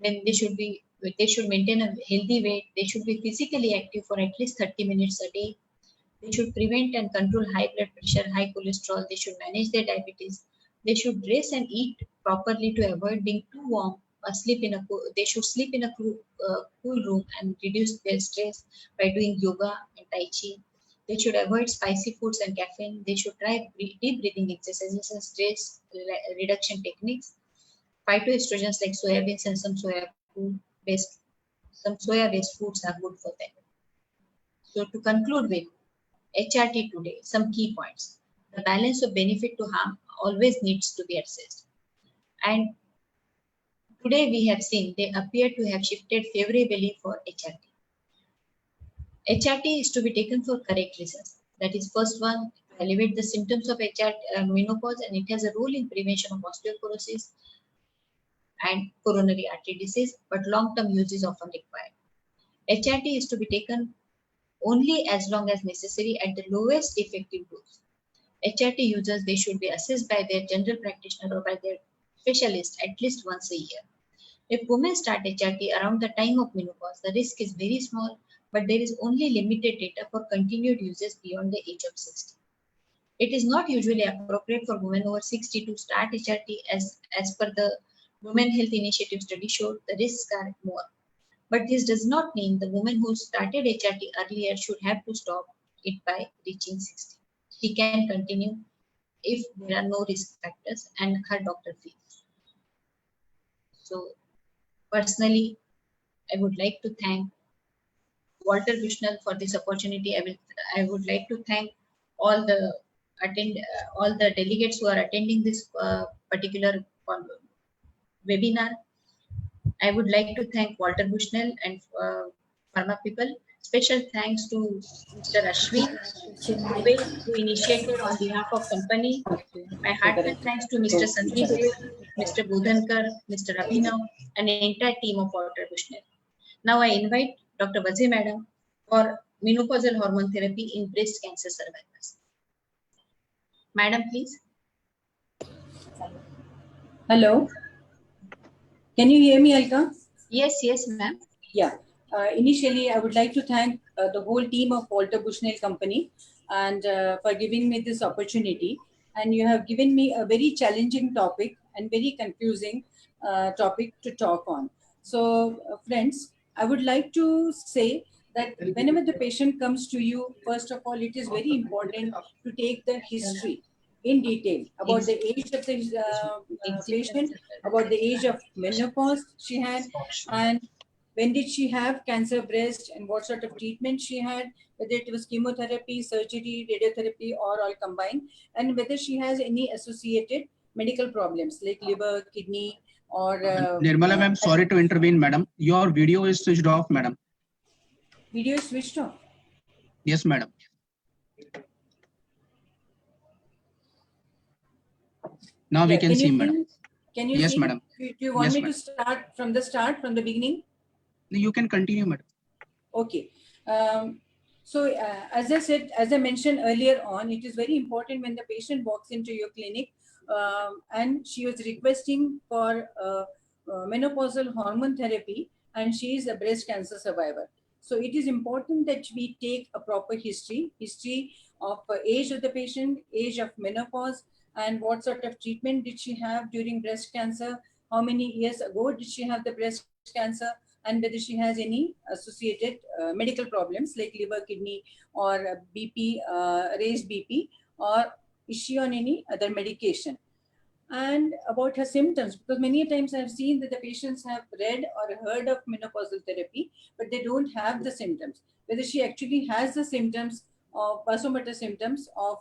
Then they should maintain a healthy weight. They should be physically active for at least 30 minutes a day. They should prevent and control high blood pressure, high cholesterol. They should manage their diabetes. They should dress and eat properly to avoid being too warm. They should sleep in a cool room and reduce their stress by doing yoga and tai chi. They should avoid spicy foods and caffeine. They should try deep breathing exercises and stress reduction techniques. Phytoestrogens like soybeans and some soya-based foods are good for them. So to conclude with HRT today, some key points. The balance of benefit to harm always needs to be assessed. And today we have seen they appear to have shifted favorably for HRT. HRT is to be taken for correct reasons. That is, first one, to elevate the symptoms of menopause, and it has a role in prevention of osteoporosis and coronary artery disease, but long-term use is often required. HRT is to be taken only as long as necessary at the lowest effective dose. HRT users, they should be assessed by their general practitioner or by their specialist at least once a year. If women start HRT around the time of menopause, the risk is very small, but there is only limited data for continued uses beyond the age of 60. It is not usually appropriate for women over 60 to start HRT as per the Women Health Initiative study showed the risks are more. But this does not mean the woman who started HRT earlier should have to stop it by reaching 60. She can continue if there are no risk factors and her doctor feels. So personally, I would like to thank Walter Bushnell for this opportunity. I would like to thank all the delegates who are attending this particular webinar. I would like to thank Walter Bushnell and Pharma people, Special thanks to Mr. Ashwin Dubey, who initiated on behalf of company. My heartfelt thanks to Mr. Sandeep Dubey, Mr. Bodhankar, Mr. Abhinav, and the entire team of Walter Bushnell. Now I invite Dr. Vazee Madam for menopausal hormone therapy in breast cancer survivors. Madam, please. Hello. Can you hear me, Alka? Yes, ma'am. Yeah. Initially, I would like to thank the whole team of Walter Bushnell Company and for giving me this opportunity. And you have given me a very challenging topic and very confusing topic to talk on. So, friends, I would like to say that whenever the patient comes to you, first of all, it is very important to take the history in detail about the age of the patient, about the age of menopause she had, and when did she have cancer breast and what sort of treatment she had, whether it was chemotherapy, surgery, radiotherapy, or all combined, and whether she has any associated medical problems like liver, kidney, or... Nirmala ma'am, sorry to intervene, madam. Your video is switched off, madam. Video is switched off? Yes, madam. Now we can see, madam. Can you yes, see? Madam. Do you want yes, me madam. to start from the beginning? You can continue, madam. Okay. As I mentioned earlier on, it is very important when the patient walks into your clinic and she was requesting for menopausal hormone therapy and she is a breast cancer survivor. So it is important that we take a proper history of age of the patient, age of menopause, and what sort of treatment did she have during breast cancer, how many years ago did she have the breast cancer, and whether she has any associated medical problems like liver, kidney, or BP, raised BP, or is she on any other medication. And about her symptoms, because many times I've seen that the patients have read or heard of menopausal therapy, but they don't have the symptoms. Whether she actually has the symptoms of vasomotor symptoms of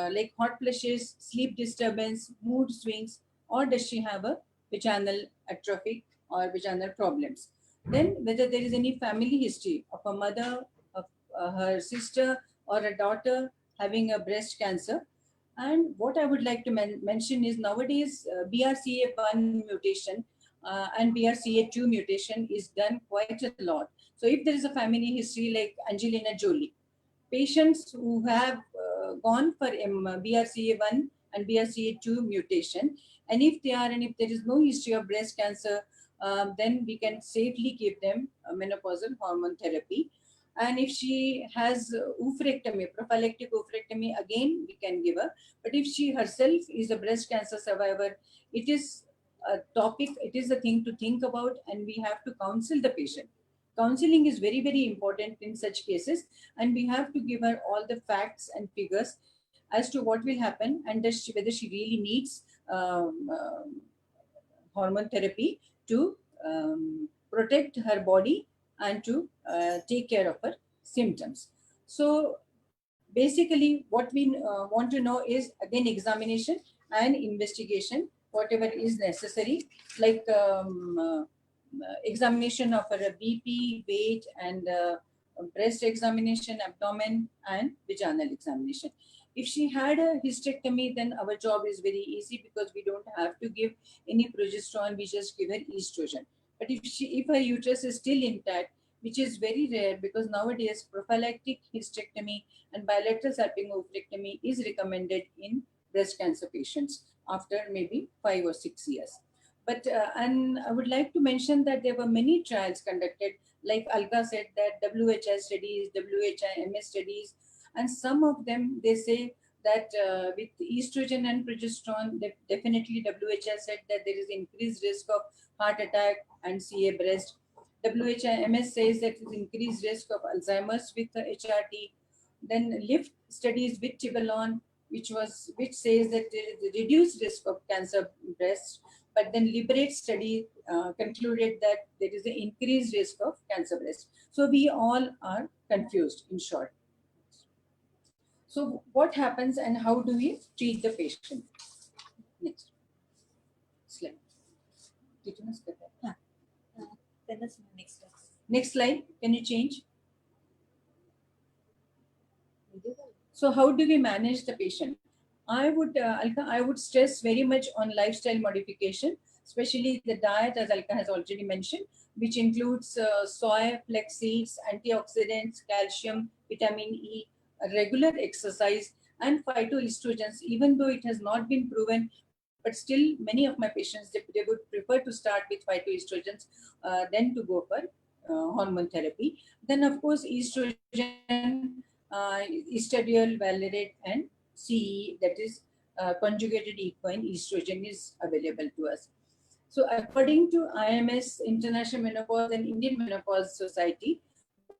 like hot flushes, sleep disturbance, mood swings, or does she have a vaginal atrophy or vaginal problems. Then whether there is any family history of a mother, of her sister, or a daughter having a breast cancer. And what I would like to mention is nowadays BRCA1 mutation and BRCA2 mutation is done quite a lot. So if there is a family history like Angelina Jolie, patients who have gone for BRCA1 and BRCA2 mutation, and if there is no history of breast cancer, then we can safely give them menopausal hormone therapy. And if she has oophorectomy, prophylactic oophorectomy, again we can give her. But if she herself is a breast cancer survivor, it is a topic, it is a thing to think about, and we have to counsel the patient. Counseling is very, very important in such cases, and we have to give her all the facts and figures as to what will happen and whether she really needs hormone therapy to protect her body and to take care of her symptoms. So basically what we want to know is again examination and investigation, whatever is necessary, like examination of her BP, weight, and breast examination, abdomen, and vaginal examination. If she had a hysterectomy, then our job is very easy because we don't have to give any progesterone, we just give her estrogen. But if her uterus is still intact, which is very rare because nowadays prophylactic hysterectomy and bilateral salpingo-oophorectomy is recommended in breast cancer patients after maybe 5 or 6 years. But and I would like to mention that there were many trials conducted, like Alka said, that WHI studies, WHI-MS studies, and some of them they say that with estrogen and progesterone, definitely WHI said that there is increased risk of heart attack and CA breast. WHI-MS says that there is increased risk of Alzheimer's with the HRT. Then LIFT studies with Tibolon, which says that there is a reduced risk of cancer breast. But then Liberate study concluded that there is an increased risk of cancer breast. So we all are confused, in short. So what happens and how do we treat the patient? Next slide. Next slide. Can you change? So how do we manage the patient? I would, Alka, I would stress very much on lifestyle modification, especially the diet, as Alka has already mentioned, which includes soy, flax seeds, antioxidants, calcium, vitamin E, regular exercise, and phytoestrogens. Even though it has not been proven, but still many of my patients, they would prefer to start with phytoestrogens than to go for hormone therapy. Then of course estrogen, estradiol, valerate, and CE, that is conjugated equine estrogen, is available to us. So according to IMS, International Menopause and Indian Menopause Society,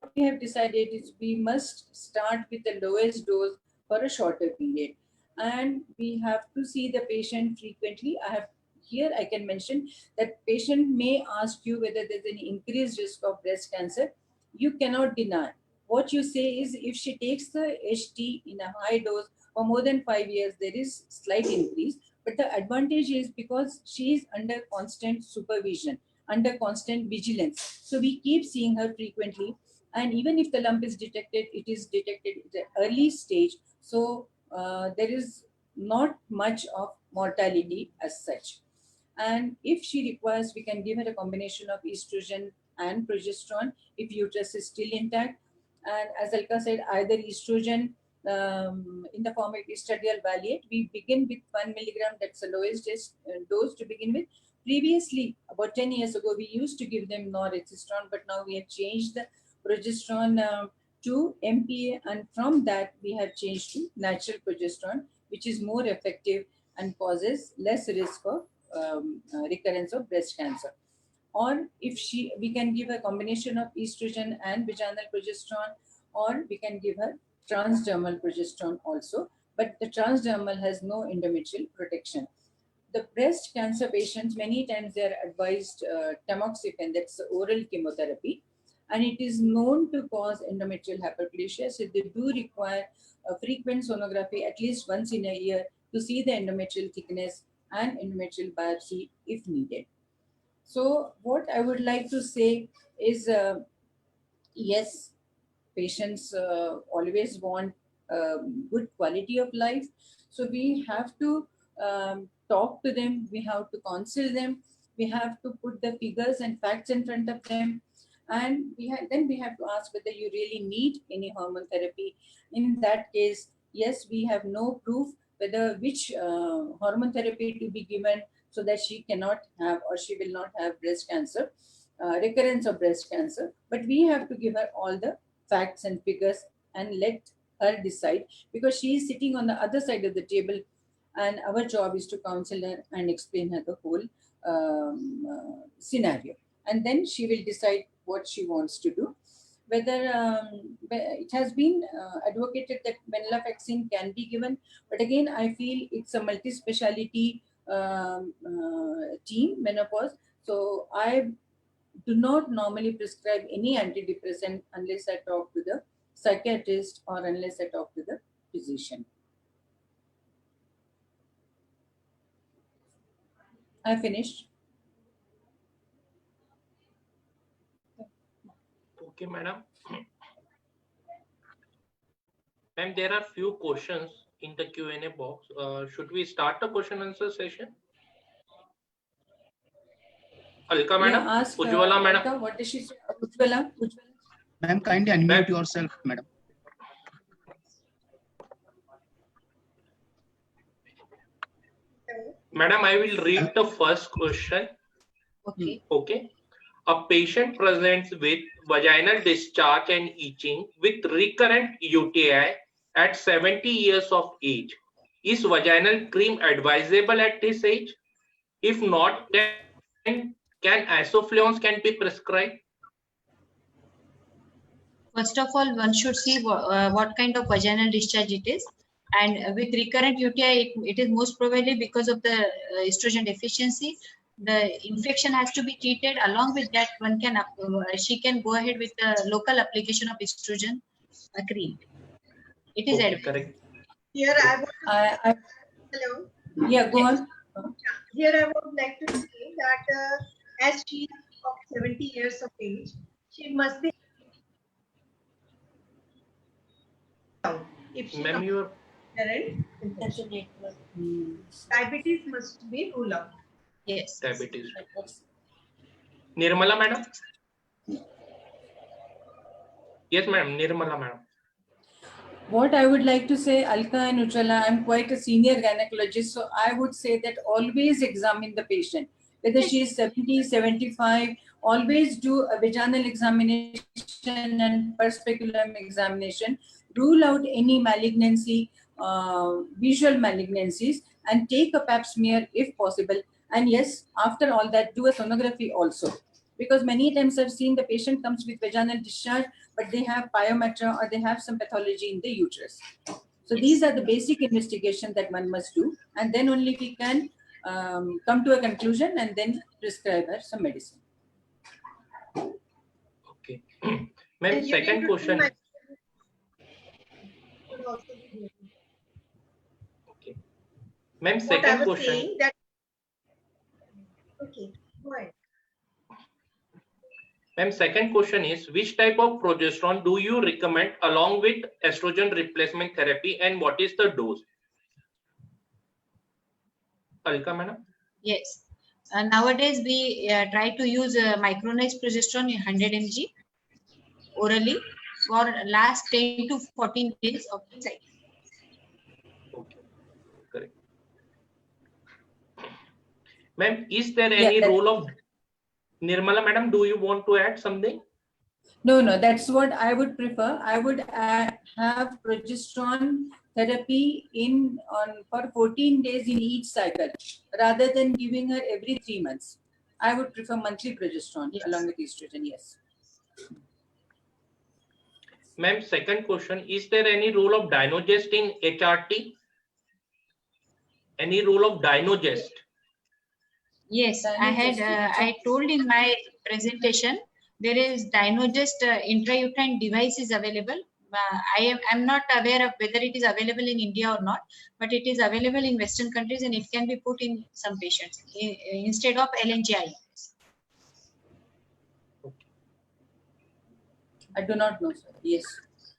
what we have decided is we must start with the lowest dose for a shorter period. And we have to see the patient frequently. I can mention that patient may ask you whether there's any increased risk of breast cancer. You cannot deny. What you say is if she takes the HT in a high dose for more than 5 years, there is slight increase. But the advantage is because she is under constant supervision, under constant vigilance. So we keep seeing her frequently. And even if the lump is detected, it is detected at an early stage. So there is not much of mortality as such. And if she requires, we can give her a combination of estrogen and progesterone if uterus is still intact. And as Alka said, either estrogen in the form of estradiol valerate, we begin with 1 milligram, that's the lowest dose to begin with. Previously, about 10 years ago, we used to give them norethistron, but now we have changed the progesterone to MPA, and from that we have changed to natural progesterone, which is more effective and causes less risk of recurrence of breast cancer. Or if we can give a combination of estrogen and vaginal progesterone, or we can give her transdermal progesterone also, but the transdermal has no endometrial protection. The breast cancer patients, many times they are advised tamoxifen, that's oral chemotherapy, and it is known to cause endometrial hyperplasia. So they do require a frequent sonography at least once in a year to see the endometrial thickness and endometrial biopsy if needed. So what I would like to say is, yes, patients always want good quality of life. So we have to talk to them, we have to counsel them, we have to put the figures and facts in front of them. And then we have to ask whether you really need any hormone therapy. In that case, yes, we have no proof whether which hormone therapy to be given so that she cannot have or she will not have breast cancer, recurrence of breast cancer. But we have to give her all the facts and figures and let her decide, because she is sitting on the other side of the table, and our job is to counsel her and explain her the whole scenario, and then she will decide what she wants to do. Whether it has been advocated that venlafaxine can be given, but again I feel it's a multi-speciality team, menopause. So I do not normally prescribe any antidepressant unless I talk to the psychiatrist or unless I talk to the physician. I finished. Okay, madam. Ma'am, there are few questions in the Q&A box. Should we start the question answer session? Alka madam, Yeah, ask Ujjwala madam. Alka, what did she say? Ujjwala. Ma'am, kindly unmute yourself, madam. Madam, I will read the first question. Okay. Okay. A patient presents with vaginal discharge and itching with recurrent UTI at 70 years of age. Is vaginal cream advisable at this age? If not, then can isoflavones can be prescribed? First of all, one should see what kind of vaginal discharge it is. And with recurrent UTI, it is most probably because of the estrogen deficiency. The infection has to be treated. Along with that, she can go ahead with the local application of estrogen cream. It is Okay, correct. Here I would, hello. Yeah, go on. Here I would like to say that as she is of 70 years of age, she must be If she Ma'am, your current infection. Diabetes must be ruled out. Yes. diabetes. Nirmala madam. Yes, madam. Nirmala madam. What I would like to say, Alka and Ujjwala, I'm quite a senior gynecologist, so I would say that always examine the patient. Whether she is 70, 75, always do a vaginal examination and speculum examination. Rule out any malignancy, visual malignancies, and take a pap smear if possible. And yes, after all that, do a sonography also. Because many times I've seen the patient comes with vaginal discharge, but they have pyometra or they have some pathology in the uterus. So these are the basic investigation that one must do, and then only we can come to a conclusion and then prescribe her some medicine. Okay. Ma'am, second question. Okay. Ma'am, second question. Okay, go ahead. Ma'am, second question is, which type of progesterone do you recommend along with estrogen replacement therapy, and what is the dose? Alka madam? Yes. Nowadays, we try to use micronized progesterone in 100 mg orally for last 10 to 14 days of the cycle. Okay, correct. Ma'am, is there any role of Nirmala madam? Do you want to add something? No, that's what I would prefer. I would have progesterone therapy for 14 days in each cycle, rather than giving her every 3 months. I would prefer monthly progesterone along with estrogen. Yes. Ma'am, second question, is there any role of Dynogest in HRT? Any role of Dynogest? Yes, I told in my presentation, there is Dynogest intrauterine device is available. I'm not aware of whether it is available in India or not, but it is available in Western countries and it can be put in some patients instead of LNGI. I do not know, sir. Yes.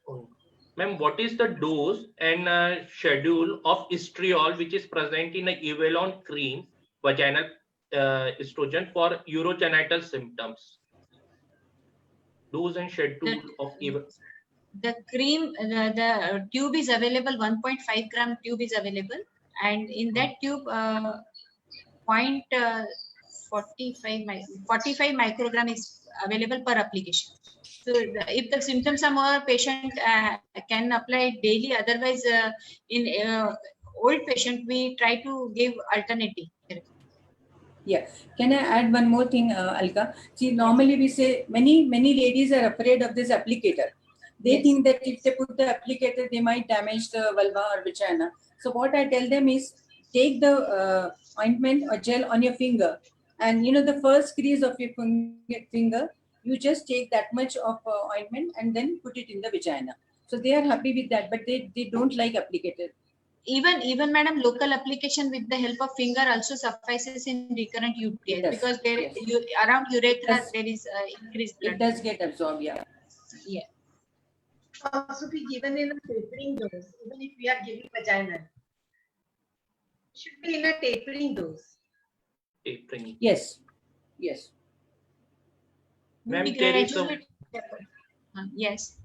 Oh. Ma'am, what is the dose and schedule of estriol which is present in a Evelon cream vaginal estrogen for urogenital symptoms? Dose and schedule of Evelon. The cream, the tube is available, 1.5 gram tube is available, and in that tube, 45 microgram is available per application. So if the symptoms are more, patient can apply daily. Otherwise, in old patient, we try to give alternative therapy. Yeah. Can I add one more thing, Alka? See, normally we say many ladies are afraid of this applicator. They think that if they put the applicator, they might damage the vulva or vagina. So what I tell them is, take the ointment or gel on your finger, and the first crease of your finger, you just take that much of ointment and then put it in the vagina. So they are happy with that, but they don't like applicator. Even madam, local application with the help of finger also suffices in recurrent UTI, because there around urethra there is increased blood. It does get absorbed, yeah. Yeah. Also be given in a tapering dose, even if we are giving vaginal. Should be in a tapering dose. Tapering. Yes. Ma'am, there is yes.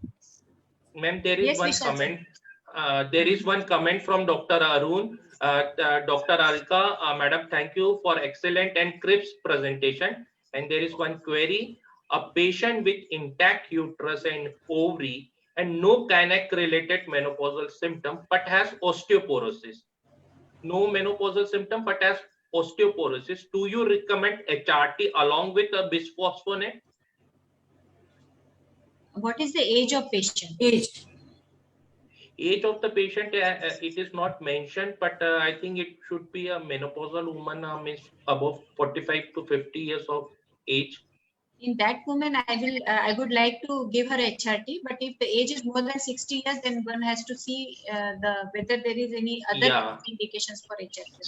Ma'am, there is one comment. There is one comment from Dr. Arun. Dr. Alka, madam, thank you for excellent and crisp presentation. And there is one query. A patient with intact uterus and ovary and no gynec-related menopausal symptom, but has osteoporosis. No menopausal symptom, but has osteoporosis. Do you recommend HRT along with a bisphosphonate? What is the age of patient? Age of the patient, it is not mentioned, but I think it should be a menopausal woman, means above 45 to 50 years of age. In that woman, I would like to give her HRT, but if the age is more than 60 years, then one has to see whether there is any other indications for HRT.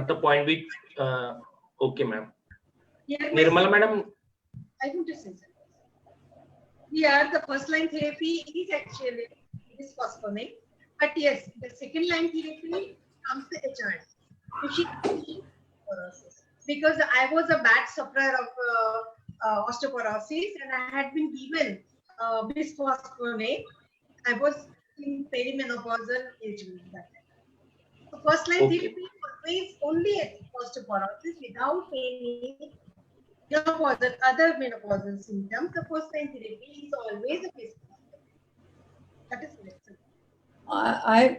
The point which, okay, ma'am. Nirmala, madam. I want to say something. Here, the first line therapy is actually bisphosphonate. But yes, the second line therapy comes to HRT. If she osteoporosis, because I was a bad sufferer of osteoporosis and I had been given bisphosphonate. I was in perimenopausal age group that time. So first line Okay. therapy always only osteoporosis without any menopausal, other menopausal symptoms. The first line therapy is always a bisphosphonate. That is correct.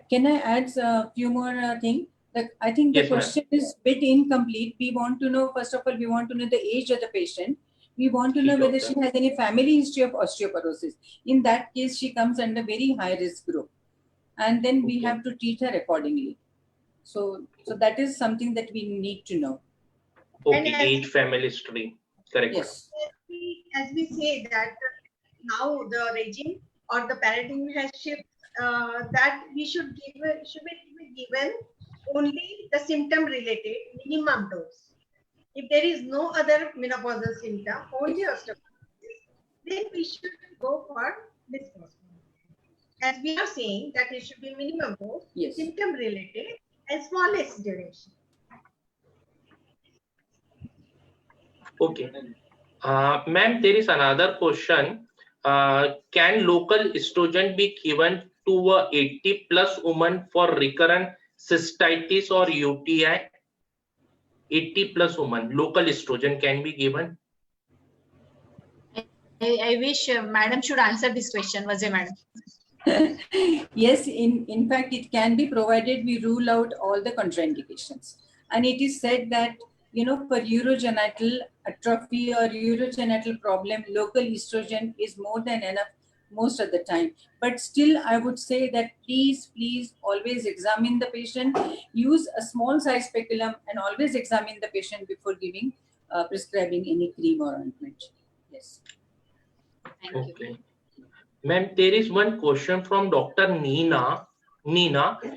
Can I add a few more thing? Like, I think the Yes, ma'am. question is bit incomplete. We want to know, first of all, we want to know the age of the patient. We want to know whether she has any family history of osteoporosis. In that case, she comes under very high risk group. And then we Okay. have to treat her accordingly. So that is something that we need to know. Okay, And age, family history. Correct. Yes. As we say that now the regime or the paradigm has shifted, that we should be given only the symptom related minimum dose. If there is no other menopausal symptom, only osteoporosis, then we should go for bisphosphonate. As we are saying that it should be minimum dose, Yes. symptom related, and smallest duration. Okay. Ma'am, there is another question. Can local estrogen be given to a 80 plus woman for recurrent cystitis or UTI? 80 plus woman, local estrogen can be given? I wish madam should answer this question, Vazir madam. Yes, in fact, it can be provided we rule out all the contraindications. And it is said that, you know, for urogenital atrophy or urogenital problem, local estrogen is more than enough most of the time. But still, I would say that please always examine the patient, use a small size speculum and always examine the patient before giving, prescribing any cream or ointment. Yes. Thank you. Okay. Ma'am, there is one question from Dr. Neena.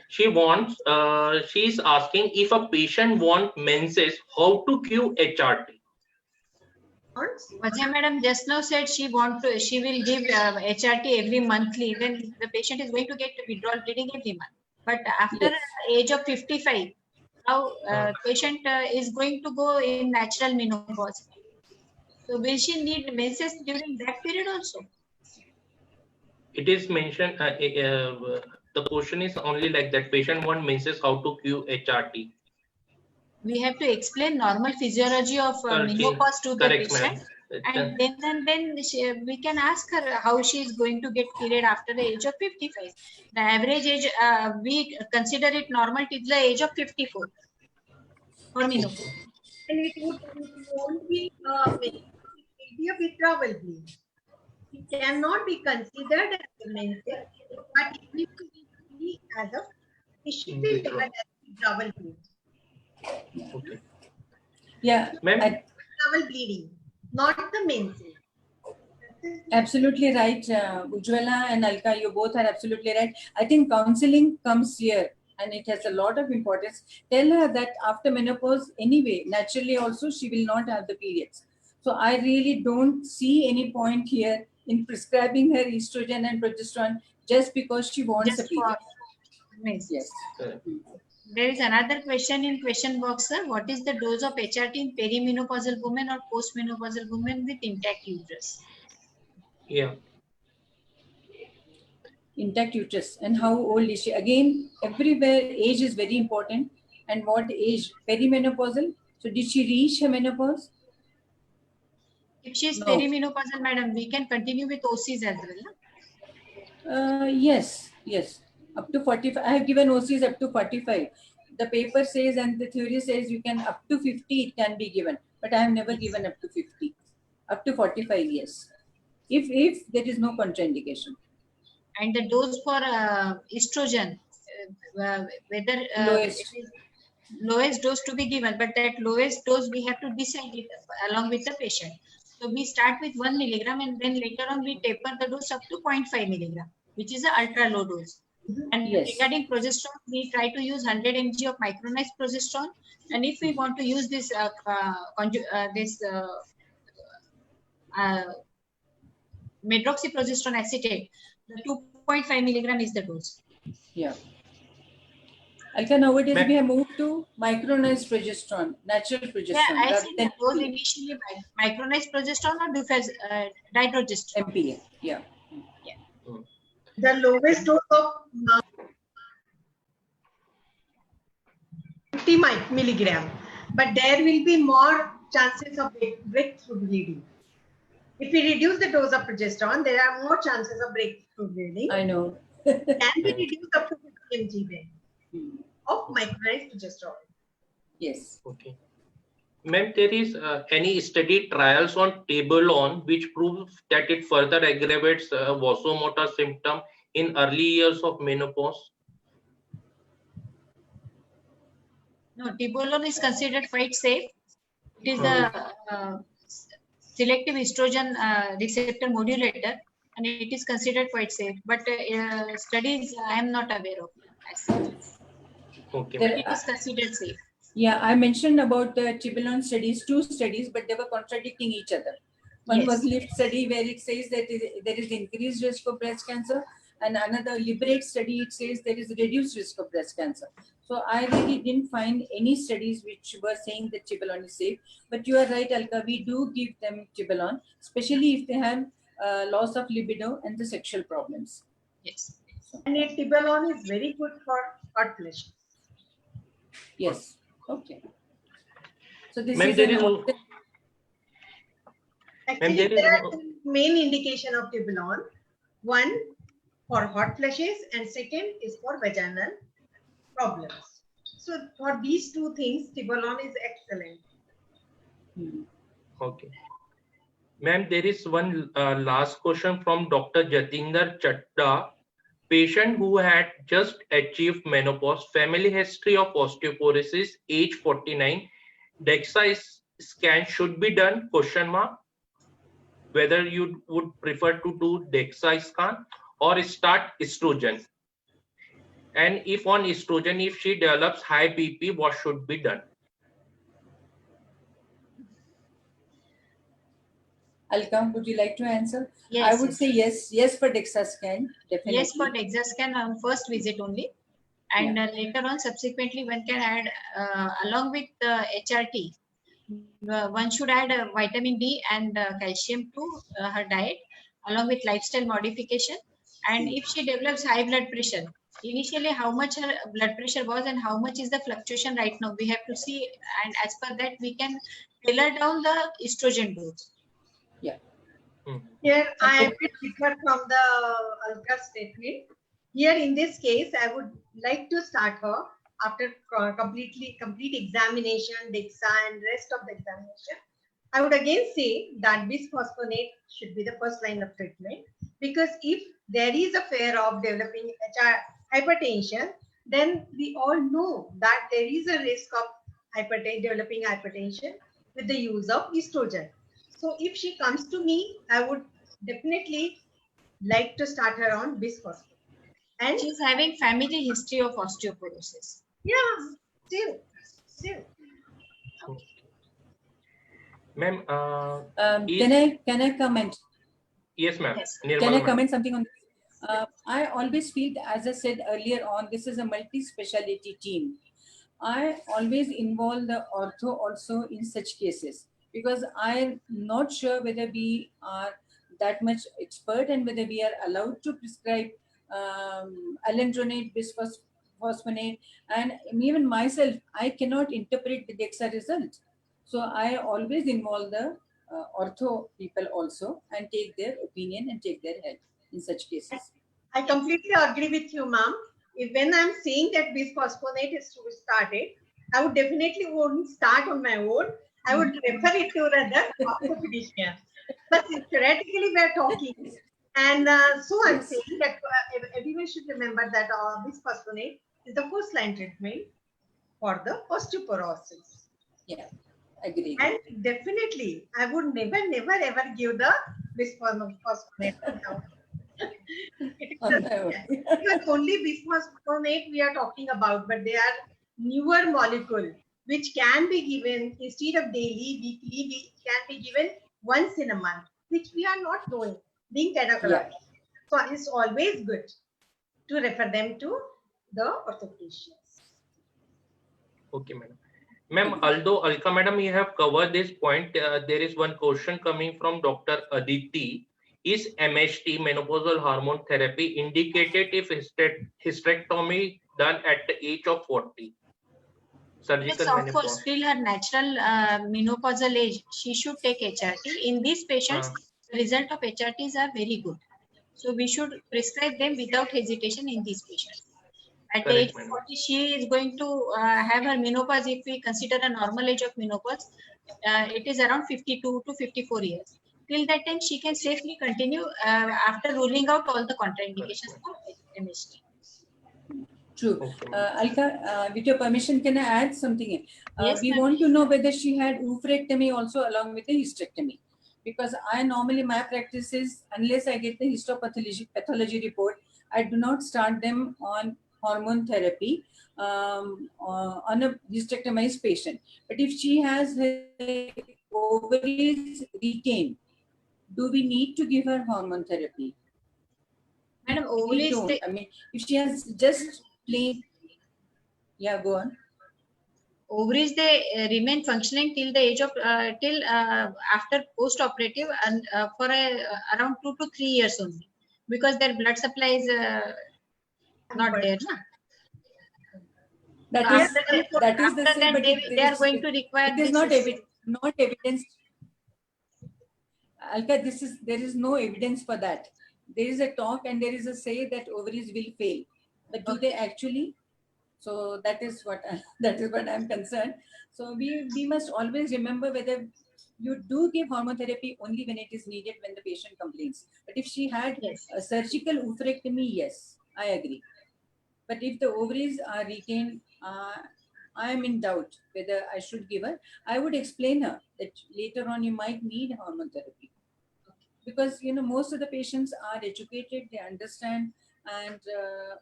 She wants, she is asking if a patient wants menses, how to cure HRT? Vazir madam just now said she will give HRT every monthly. Then the patient is going to get withdrawal bleeding every month. But after Yes. age of 55, now patient is going to go in natural menopause. So will she need menses during that period also? It is mentioned, the question is only like that, patient want menses, how to cure HRT? We have to explain normal physiology of menopause to the Correct, patient. ma'am. And then we can ask her how she is going to get period after the age of 55. The average age, we consider it normal till the age of 54 for menopause. And it won't be a withdrawal bleed. It cannot be considered as a menses, but it will be as a, it should be taken as withdrawal bleed. Okay. Yeah. Ma'am? Withdrawal bleeding, not the menses. Absolutely right, Ujjwala and Alka, you both are absolutely right. I think counseling comes here and it has a lot of importance. Tell her that after menopause, anyway, naturally also she will not have the periods. So I really don't see any point here in prescribing her estrogen and progesterone just because she wants a period. Yes. There is another question in question box, sir. What is the dose of HRT in perimenopausal women or postmenopausal women with intact uterus? Yeah. Intact uterus. And how old is she? Again, everywhere age is very important. And what age? Perimenopausal. So did she reach her menopause? If she is No. perimenopausal, madam, we can continue with OCs as well. No? Yes. Up to 45. I have given OCs up to 45. The paper says and the theory says you can up to 50 it can be given. But I have never given up to 50. Up to 45, yes. If there is no contraindication. And the dose for estrogen, whether lowest dose to be given, but that lowest dose we have to decide it along with the patient. So we start with 1 milligram and then later on we taper the dose up to 0.5 milligram, which is an ultra low dose. And regarding progesterone, we try to use 100 mg of micronized progesterone. And if we want to use this medroxyprogesterone acetate, the 2.5 milligram is the dose. Yeah. Alka, nowadays Ma'am. we have moved to micronized progesterone, natural progesterone. Yeah, I rather said than that those initially micronized progesterone or dydrogesterone. MPA. Yeah. The lowest dose of 50 milligram, but there will be more chances of breakthrough bleeding. If we reduce the dose of progesterone, there are more chances of breakthrough bleeding. I know. Can be reduced up to 50 mg then of micronized progesterone. Yes. Okay. Ma'am, there is any study trials on Tabolon which proves that it further aggravates vasomotor symptom in early years of menopause? No, Tibolone is considered quite safe. It is a selective estrogen receptor modulator, and it is considered quite safe. But studies I am not aware of. Okay. But it is considered safe. Yeah, I mentioned about the Tibolone studies, 2 studies, but they were contradicting each other. One Yes. was LIFT study where it says that there is increased risk of breast cancer, and another Liberate study, it says there is reduced risk of breast cancer. So I really didn't find any studies which were saying that Tibolone is safe. But you are right, Alka, we do give them Tibolone, especially if they have loss of libido and the sexual problems. Yes. And Tibolone is very good for hot flashes. Yes. Okay. So this Ma'am, is there an is Actually, there is there are 2 main indication of Tibolone. One for hot flashes and second is for vaginal problems. So for these 2 things, Tibolone is excellent. Okay. Ma'am, there is one last question from Dr. Jatinder Chaddha. Patient who had just achieved menopause, family history of osteoporosis, age 49, DEXA scan should be done, question mark. Whether you would prefer to do DEXA scan or start estrogen. And if on estrogen, if she develops high BP, what should be done? Alka, would you like to answer? Yes. I would say yes. Yes for DEXA scan, definitely. Yes for DEXA scan on first visit only, and later on subsequently one can add along with HRT. One should add vitamin D and calcium to her diet along with lifestyle modification. And if she develops high blood pressure, initially how much her blood pressure was and how much is the fluctuation right now, we have to see, and as per that we can tailor down the estrogen dose. Here I will differ from the Alka statement. Here in this case, I would like to start her after complete examination, DEXA and rest of the examination. I would again say that bisphosphonate should be the first line of treatment, because if there is a fear of developing hypertension, then we all know that there is a risk of developing hypertension with the use of estrogen. So if she comes to me, I would definitely like to start her on bisphosphonate. And she's having family history of osteoporosis. Yeah, still. Ma'am, can I comment? Yes, ma'am. Yes. Can I comment something on this? I always feel, as I said earlier on, this is a multi-speciality team. I always involve the ortho also in such cases, because I'm not sure whether we are that much expert and whether we are allowed to prescribe alendronate, bisphosphonate, and even myself, I cannot interpret the DEXA result. So I always involve the ortho people also and take their opinion and take their help in such cases. I completely agree with you, ma'am. When I'm saying that bisphosphonate is to be started, I would definitely wouldn't start on my own. I would refer it to another orthopedician. But theoretically, we're talking. And so I'm saying that everyone should remember that bisphosphonate is the first line treatment for the osteoporosis. Yeah, agree. And definitely, I would never ever give the bisphosphonate. It is only bisphosphonate we are talking about, but they are newer molecule which can be given instead of daily, weekly, can be given once in a month, which we are not doing, being categorized. So it's always good to refer them to the orthopedicians. Okay, madam. Ma'am, although Alka madam, you have covered this point, there is one question coming from Dr. Aditi. Is MHT, menopausal hormone therapy, indicated if hysterectomy done at the age of 40? Surgical Yes, of menopause. course, till her natural menopausal age, she should take HRT. In these patients, the result of HRTs are very good. So we should prescribe them without hesitation in these patients. At the Correct, age of madam. 40, she is going to have her menopause. If we consider a normal age of menopause, it is around 52 to 54 years. Till that time, she can safely continue after ruling out all the contraindications for MHT. True. Okay, Alka, with your permission, can I add something? Yes, We ma'am. want to know whether she had oophorectomy also along with the hysterectomy. Because I normally, my practice is, unless I get the histopathology report, I do not start them on hormone therapy on a hysterectomized patient. But if she has her ovaries retained, do we need to give her hormone therapy? Madam, We ovaries, don't. I mean, if she has just plain, yeah, go on. ovaries they remain functioning till the age of after post-operative and for around 2 to 3 years only, because their blood supply is not there. Na? That After is the after same, that but they are going to require it is this. not evidence. Alka, there is no evidence for that. There is a talk and there is a say that ovaries will fail, but do they actually? So that is what I'm concerned. So we must always remember whether you do give hormone therapy only when it is needed, when the patient complains. But if she had Yes. a surgical oophorectomy, yes, I agree. But if the ovaries are retained, I am in doubt whether I should give her. I would explain her that later on you might need hormone therapy, because most of the patients are educated, they understand, and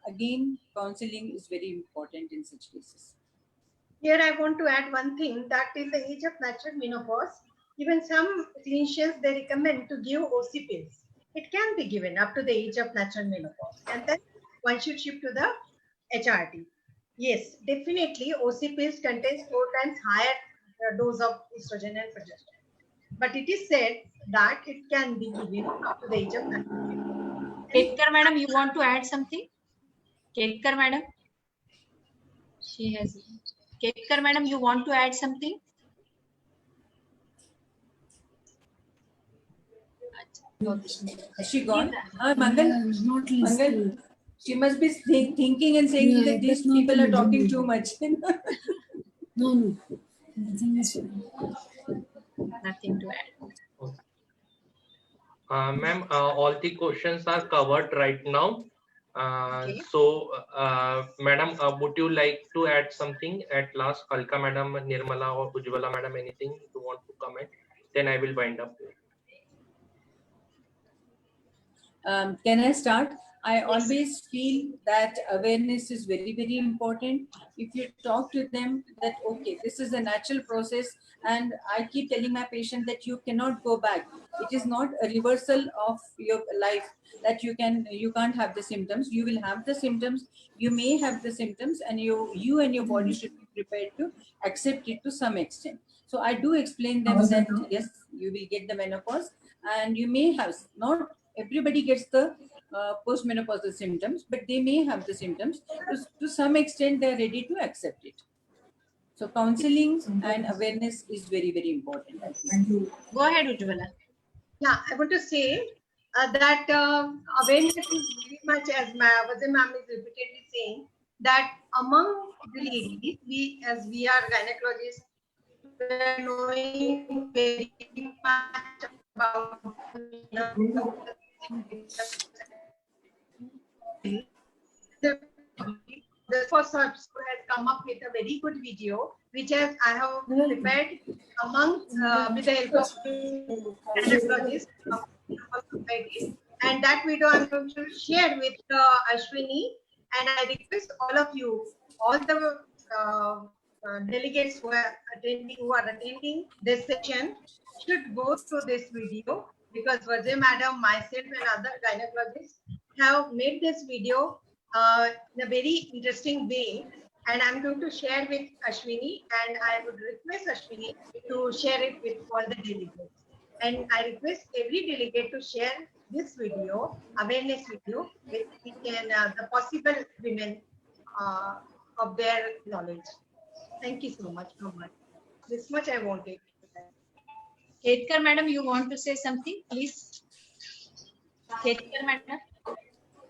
again, counseling is very important in such cases. Here I want to add one thing, that in the age of natural menopause, even some clinicians, they recommend to give OC pills. It can be given up to the age of natural menopause, and then one should shift to the HRT. Yes, definitely OC pills contains 4 times higher dose of estrogen and progesterone. But it is said that it can be given up to the age of natural menopause. Ketkar madam, you want to add something? Ketkar madam? She has. Ketkar madam, you want to add something? Has she gone? Please, Mangal, Not Mangal, listening. she must be thinking and saying Yeah, that these that's not people are the talking reason. too much. No. Nothing is fine. nothing to add. Ma'am, all the questions are covered right now. Okay. So, madam, would you like to add something at last? Alka madam, Nirmala or Ujjwala madam, anything you want to comment? Then I will wind up. Can I start? I Yes. always feel that awareness is very, very important. If you talk to them that, okay, this is a natural process, and I keep telling my patient that you cannot go back. It is not a reversal of your life that you can't have the symptoms. You will have the symptoms. You may have the symptoms, and you and your body should be prepared to accept it to some extent. So I do explain them that yes, you will get the menopause, and you may have, not everybody gets the postmenopausal symptoms, but they may have the symptoms. To some extent, they are ready to accept it. So counseling and awareness is very, very important. Go ahead, Ujjwala. Yeah, I want to say that awareness is very much, as Vazim ma'am is repeatedly saying, that among the ladies, we are gynecologists, we are knowing very much about the first has come up with a very good video, which I have prepared among with the help of gynecologists of society. And that video I'm going to share with Ashwini, and I request all of you, all the delegates who are attending this session, should go through this video, because Vazim madam, myself, and other gynecologists have made this video in a very interesting way, and I'm going to share with Ashwini, and I would request Ashwini to share it with all the delegates. And I request every delegate to share this video, awareness video, with the possible women of their knowledge. Thank you so much, Mohammed. This much I wanted. Ketkar madam, you want to say something, please? Ketkar madam.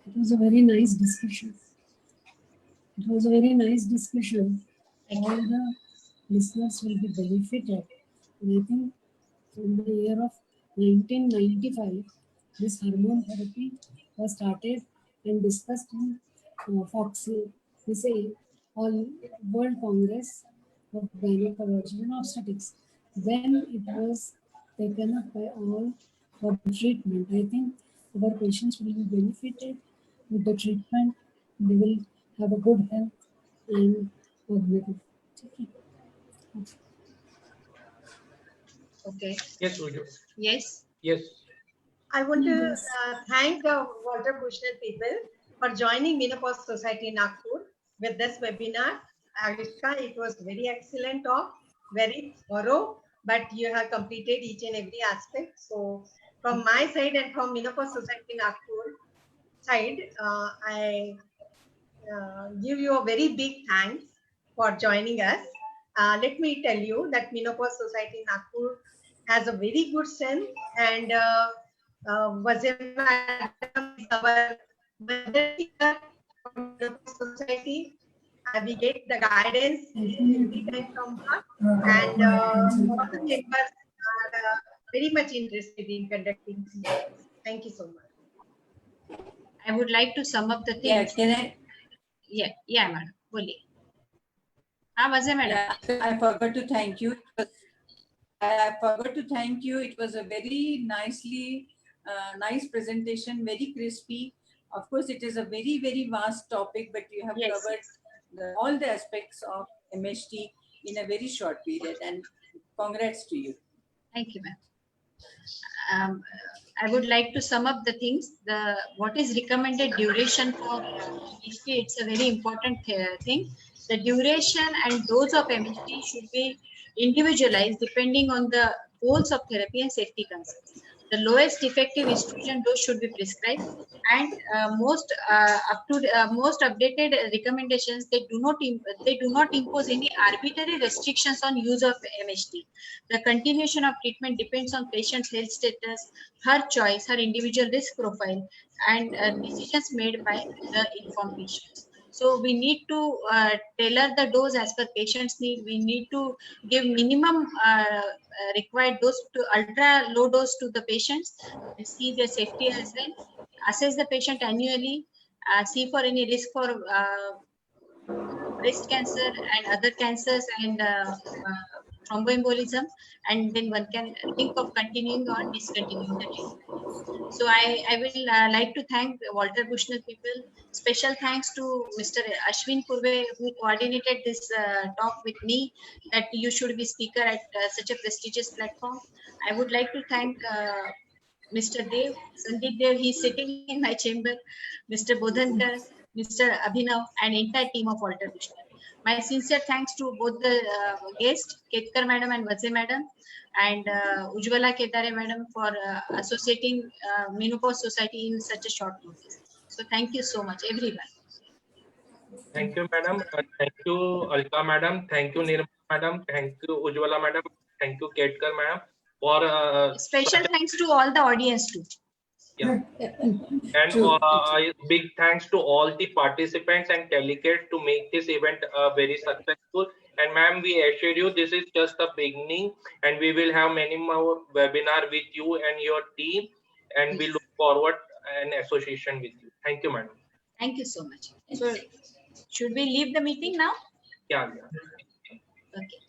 It was a very nice discussion. It was a very nice discussion. All the listeners will be benefited. And I think from the year of 1995, this hormone therapy was started and discussed in FOXI, All World Congress of Gynecology and Obstetrics. When it was taken up by all for the treatment, I think our patients will be benefited with the treatment. They will have a good health and cognitive. Okay. Yes, Uju. Yes. Yes. I want to Yes. thank the Walter Bushnell people for joining Menopause Society Nagpur with this webinar. Agishka, it was very excellent talk, very thorough, but you have completed each and every aspect. So from my side and from Menopause Society Nagpur side, I give you a very big thanks for joining us. Let me tell you that Menopause Society Nagpur has a very good sense, and Wazir Madam is our mother teacher from Menopause Society. We get the guidance every time from her, and all the members are very much interested in conducting CSS. Thank you so much. I would like to sum up the Yeah, things. can I? Yeah, madam. बोलिए. हाँ, वजह madam. Yeah, I forgot to thank you. I forgot to thank you. It was a very nice presentation, very crispy. Of course, it is a very, very vast topic, but you have Yes, covered all the aspects of MHT in a very short period. And congrats to you. Thank you, ma'am. I would like to sum up the things. What is recommended duration for MHT? It's a very important thing. The duration and dose of MHT should be individualized depending on the goals of therapy and safety concerns. The lowest effective estrogen dose should be prescribed, and most updated recommendations, they do not impose any arbitrary restrictions on use of MHT. The continuation of treatment depends on patient's health status, her choice, her individual risk profile, and decisions made by the informed patients. So we need to tailor the dose as per patient's need. We need to give minimum required dose to ultra low dose to the patients, see their safety as well, assess the patient annually, see for any risk for breast cancer and other cancers and thromboembolism, and then one can think of continuing or discontinuing the treatment. So I will like to thank Walter Bushnell people. Special thanks to Mr. Ashwin Purve, who coordinated this talk with me, that you should be speaker at such a prestigious platform. I would like to thank Mr. Dev, Sandeep Dev, he's sitting in my chamber, Mr. Bodhankar, Mr. Abhinav, and entire team of Walter Bushnell. My sincere thanks to both the guests, Ketkar madam and Vaze madam, and Ujwala Kedare madam for associating Menopause Society in such a short notice. So thank you so much, everyone. Thank you, madam. Thank you, Alka madam. Thank you, Nirma madam. Thank you, Ujwala madam. Thank you, Ketkar madam. For special thanks to all the audience too. Yeah. And big thanks to all the participants and delegates to make this event very successful. And ma'am, we assure you this is just the beginning, and we will have many more webinar with you and your team, and we look forward an association with you. Thank you, madam. Thank you so much. So should we leave the meeting now? Yeah. Okay.